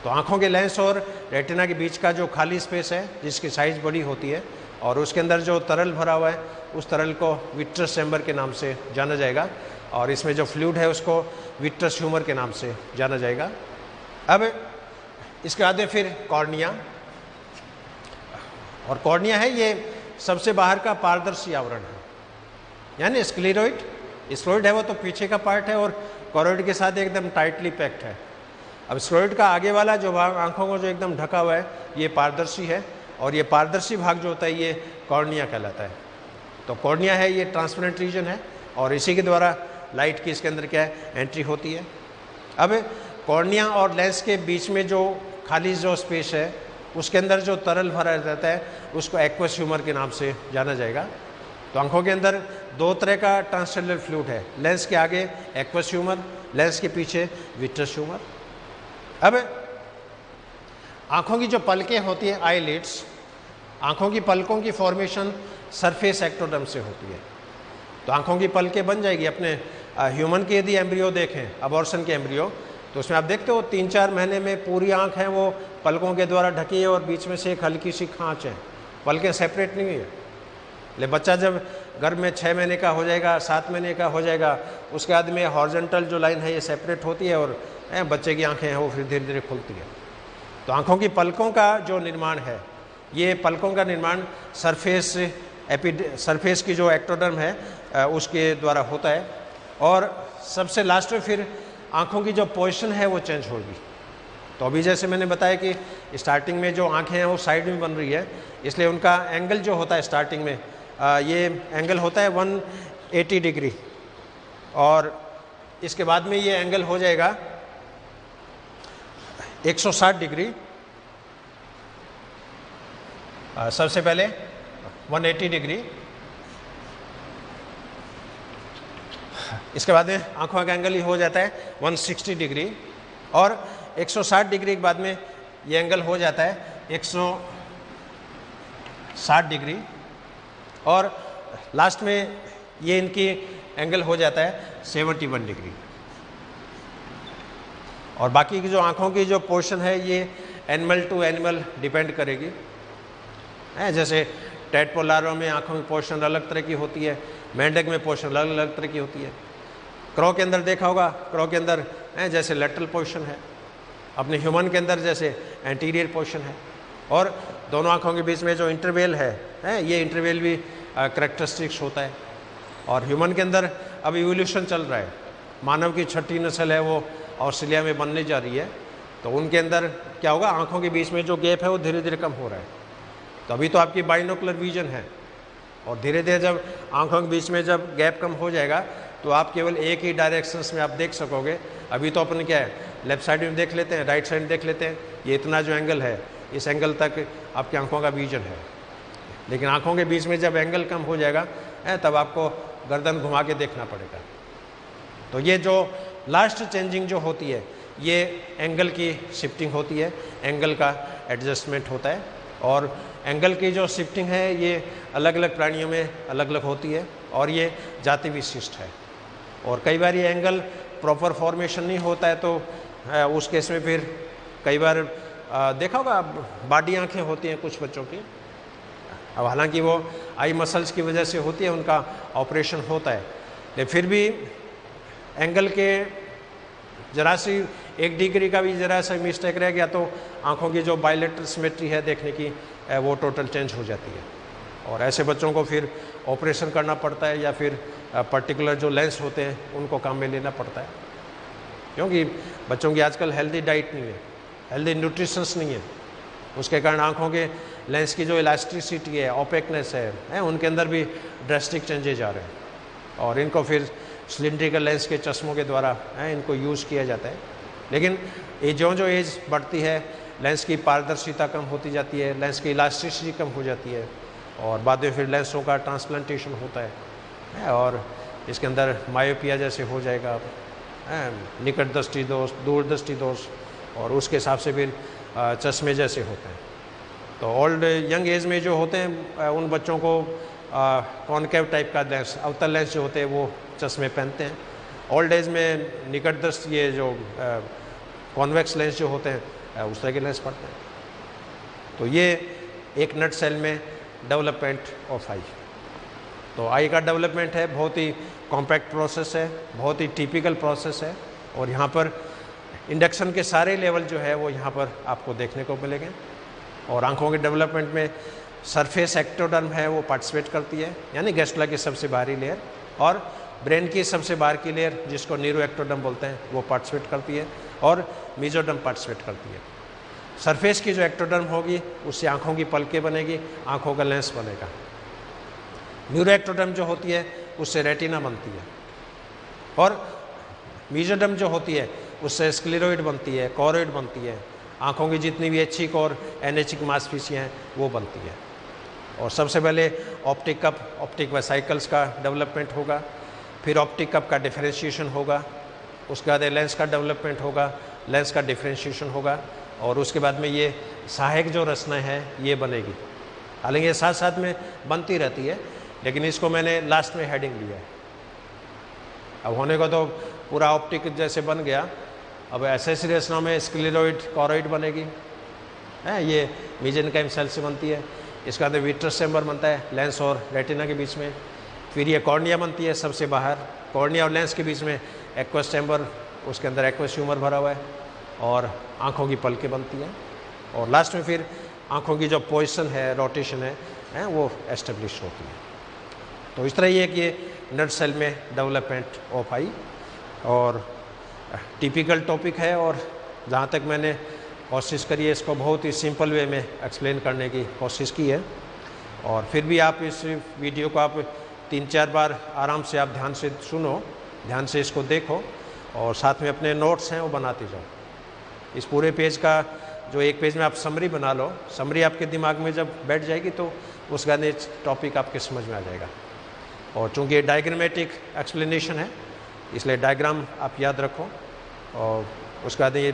तो आँखों के लेंस और रेटिना के बीच का जो खाली स्पेस है जिसकी साइज़ बड़ी होती है और उसके अंदर जो तरल भरा हुआ है उस तरल को विट्रस चैम्बर के नाम से जाना जाएगा, और इसमें जो फ्लूइड है उसको विट्रस ट्यूमर के नाम से जाना जाएगा। अब इसके बाद में फिर कॉर्निया। और कॉर्निया है ये सबसे बाहर का पारदर्शी आवरण है, यानी स्क्लेरोइड है वो तो पीछे का पार्ट है और कोरोइड के साथ एकदम टाइटली पैक्ड है। अब स्क्लेरोइड का आगे वाला जो भाग आँखों को जो एकदम ढका हुआ है ये पारदर्शी है, और ये पारदर्शी भाग जो होता है ये कॉर्निया कहलाता है। तो कॉर्निया है ये ट्रांसपेरेंट रीजन है, और इसी के द्वारा लाइट की इसके अंदर क्या है एंट्री होती है। अब कॉर्निया और लेंस के बीच में जो खाली जो स्पेस है उसके अंदर जो तरल भरा रहता है उसको एक्वस ट्यूमर के नाम से जाना जाएगा। तो आँखों के अंदर दो तरह का ट्रांससेलुलर फ्लूइड है, लेंस के आगे एक्वस ट्यूमर, लेंस के पीछे विट्रस ट्यूमर। अब आँखों की जो पलकें होती है आईलिड्स, आँखों की पलकों की फॉर्मेशन सरफेस एक्टोडर्म से होती है। तो आँखों की पलकें बन जाएगी। अपने ह्यूमन के यदि एम्ब्रियो देखें, अबॉर्शन के एम्ब्रियो, तो उसमें आप देखते हो 3-4 महीने में पूरी आँख है वो पलकों के द्वारा ढकी है और बीच में से एक हल्की सी खाँच है, पलकें सेपरेट नहीं है। लेकिन बच्चा जब गर्भ में 6 महीने का हो जाएगा, 7 महीने का हो जाएगा, उसके बाद में हॉरिजॉन्टल जो लाइन है ये सेपरेट होती है और बच्चे की आँखें हैं वो फिर धीरे धीरे खुलती है। तो आँखों की पलकों का जो निर्माण है, ये पलकों का निर्माण सरफेस की जो एक्टोडर्म है उसके द्वारा होता है। और सबसे लास्ट में फिर आँखों की जो पोजीशन है वो चेंज होगी। तो अभी जैसे मैंने बताया कि स्टार्टिंग में जो आँखें हैं वो साइड में बन रही है, इसलिए उनका एंगल जो होता है स्टार्टिंग में ये एंगल होता है 180 डिग्री, और इसके बाद में ये एंगल हो जाएगा 160 डिग्री। सबसे पहले 180 डिग्री, इसके बाद में आंखों का एंगल ही हो जाता है 160 डिग्री, और 160 डिग्री के बाद में ये एंगल हो जाता है 160 डिग्री, और लास्ट में ये इनकी एंगल हो जाता है 71 डिग्री। और बाकी की जो आँखों की जो पोर्शन है ये एनिमल टू एनिमल डिपेंड करेगी। जैसे टेडपोलारों में आँखों की पोर्शन अलग तरह की होती है, मेंढक में पोजीशन अलग अलग तरह की होती है। क्रॉ के अंदर देखा होगा, क्रॉ के अंदर जैसे लेटरल पोजीशन है, अपने ह्यूमन के अंदर जैसे एंटीरियर पोजीशन है, और दोनों आँखों के बीच में जो इंटरवेल है ये इंटरवेल भी करेक्टरिस्टिक्स होता है। और ह्यूमन के अंदर अब इवोल्यूशन चल रहा है, मानव की छठी नस्ल है वो ऑस्ट्रेलिया में बनने जा रही है, तो उनके अंदर क्या होगा, आँखों के बीच में जो गैप है वो धीरे धीरे कम हो रहा है। तो अभी तो आपकी बाइनोकुलर विजन है, और धीरे धीरे जब आँखों के बीच में जब गैप कम हो जाएगा तो आप केवल एक ही डायरेक्शंस में आप देख सकोगे। अभी तो अपन क्या है, लेफ्ट साइड में देख लेते हैं, राइट साइड में देख लेते हैं, ये इतना जो एंगल है इस एंगल तक आपकी आंखों का विजन है। लेकिन आंखों के बीच में जब एंगल कम हो जाएगा तब आपको गर्दन घुमा के देखना पड़ेगा। तो ये जो लास्ट चेंजिंग जो होती है ये एंगल की शिफ्टिंग होती है, एंगल का एडजस्टमेंट होता है। और एंगल की जो शिफ्टिंग है ये अलग अलग प्राणियों में अलग अलग होती है, और ये जाति विशिष्ट है। और कई बार ये एंगल प्रॉपर फॉर्मेशन नहीं होता है, तो उस केस में फिर कई बार देखा होगा बाडी आंखें होती हैं कुछ बच्चों की। अब हालांकि वो आई मसल्स की वजह से होती है, उनका ऑपरेशन होता है, लेकिन फिर भी एंगल के जरा सी 1 डिग्री का भी जरा सा मिस्टेक रह गया तो आंखों की जो बायलेटरल सिमेट्री है देखने की वो टोटल चेंज हो जाती है। और ऐसे बच्चों को फिर ऑपरेशन करना पड़ता है, या फिर पर्टिकुलर जो लेंस होते हैं उनको काम में लेना पड़ता है, क्योंकि बच्चों की आजकल हेल्दी डाइट नहीं है, हेल्दी न्यूट्रिशंस नहीं है। उसके कारण आंखों के लेंस की जो इलास्टिसिटी है, ओपेकनेस है उनके अंदर भी ड्रेस्टिक चेंजेज आ रहे हैं, और इनको फिर सिलिंड्रिकल लेंस के चश्मों के द्वारा इनको यूज़ किया जाता है। लेकिन ये जो एज बढ़ती है लेंस की पारदर्शिता कम होती जाती है, लेंस की इलास्टिसिटी कम हो जाती है, और बाद में फिर लेंसों का ट्रांसप्लांटेशन होता है, और इसके अंदर मायोपिया जैसे हो जाएगा, निकट दृष्टि दोष, दूर दृष्टि दोष, और उसके हिसाब से फिर चश्मे जैसे होते हैं। तो ओल्ड यंग एज में जो होते हैं उन बच्चों को कॉनकेव टाइप का लेंस, अवतल लेंस जो होते हैं वो चश्मे पहनते हैं। ओल्ड एज में निकट दृष्टि ये जो कॉन्वेक्स लेंस जो होते हैं उस तरह के लेंस पड़ते हैं। तो ये एक नट सेल में डेवलपमेंट ऑफ आई। तो आई का डेवलपमेंट है, बहुत ही कॉम्पैक्ट प्रोसेस है, बहुत ही टिपिकल प्रोसेस है, और यहाँ पर इंडक्शन के सारे लेवल जो है वो यहाँ पर आपको देखने को मिलेंगे। और आंखों के डेवलपमेंट में सरफेस एक्टोडर्म है वो पार्टिसिपेट करती है, यानी गैस्ट्रा की सबसे बाहरी लेयर, और ब्रेन की सबसे बाहर की लेयर जिसको न्यूरो एक्टोडर्म बोलते हैं वो पार्टिसिपेट करती है, और मेसोडर्म पार्टिसिपेट करती है। सरफेस की जो एक्टोडर्म होगी उससे आंखों की पलकें बनेगी, आंखों का लेंस बनेगा। न्यूरो एक्टोडर्म जो होती है उससे रेटिना बनती है, और मेसोडर्म जो होती है उससे स्क्लेरोइड बनती है, कॉरोइड बनती है, आंखों की जितनी भी ऐच्छिक और अनैच्छिक मांसपेशियाँ हैं वो बनती है। और सबसे पहले ऑप्टिक कप, ऑप्टिक वेसिकल्स का डेवलपमेंट होगा, फिर ऑप्टिक कप का डिफरेंशिएशन होगा, उसके बाद लेंस का डेवलपमेंट होगा, लेंस का डिफरेंशिएशन होगा, और उसके बाद में ये सहायक जो रचना है ये बनेगी। हालांकि ये साथ साथ में बनती रहती है, लेकिन इसको मैंने लास्ट में हेडिंग लिया है। अब होने को तो पूरा ऑप्टिक जैसे बन गया, अब एसेसरी रचना में स्क्लेरोइड, कॉरोइड बनेगी, ये मेसेंकाइम सेल से बनती है। इसके बाद विट्रस चैम्बर बनता है लेंस और रेटिना के बीच में, फिर ये कॉर्निया बनती है सबसे बाहर, कॉर्निया और लेंस के बीच में एक्वस चैम्बर, उसके अंदर एक्वस ह्यूमर भरा हुआ है, और आँखों की पलकें बनती हैं, और लास्ट में फिर आँखों की जो पोजीशन है, रोटेशन है वो एस्टेब्लिश होती है। तो इस तरह ये कि ये नट सेल में डेवलपमेंट ऑफ आई, और टिपिकल टॉपिक है, और जहाँ तक मैंने कोशिश करी है इसको बहुत ही सिंपल वे में एक्सप्लेन करने की कोशिश की है। और फिर भी आप इस वीडियो को आप 3-4 बार आराम से आप ध्यान से सुनो, ध्यान से इसको देखो, और साथ में अपने नोट्स हैं वो बनाते जाओ। इस पूरे पेज का जो एक पेज में आप समरी बना लो, समरी आपके दिमाग में जब बैठ जाएगी तो उसका टॉपिक आपके समझ में आ जाएगा। और चूँकि ये डायग्रामेटिक एक्सप्लेनेशन है इसलिए डायग्राम आप याद रखो, और उसके बाद ये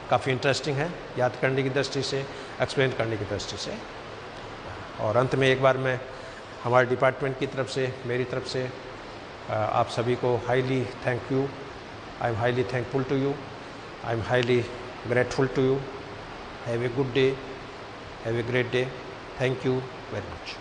काफ़ी इंटरेस्टिंग है याद करने की दृष्टि से, एक्सप्लेन करने की दृष्टि से। और अंत में एक बार मैं हमारे डिपार्टमेंट की तरफ से, मेरी तरफ से आप सभी को highly thank you, I am highly thankful to you, I am highly grateful to you. Have a good day, have a great day, thank you very much.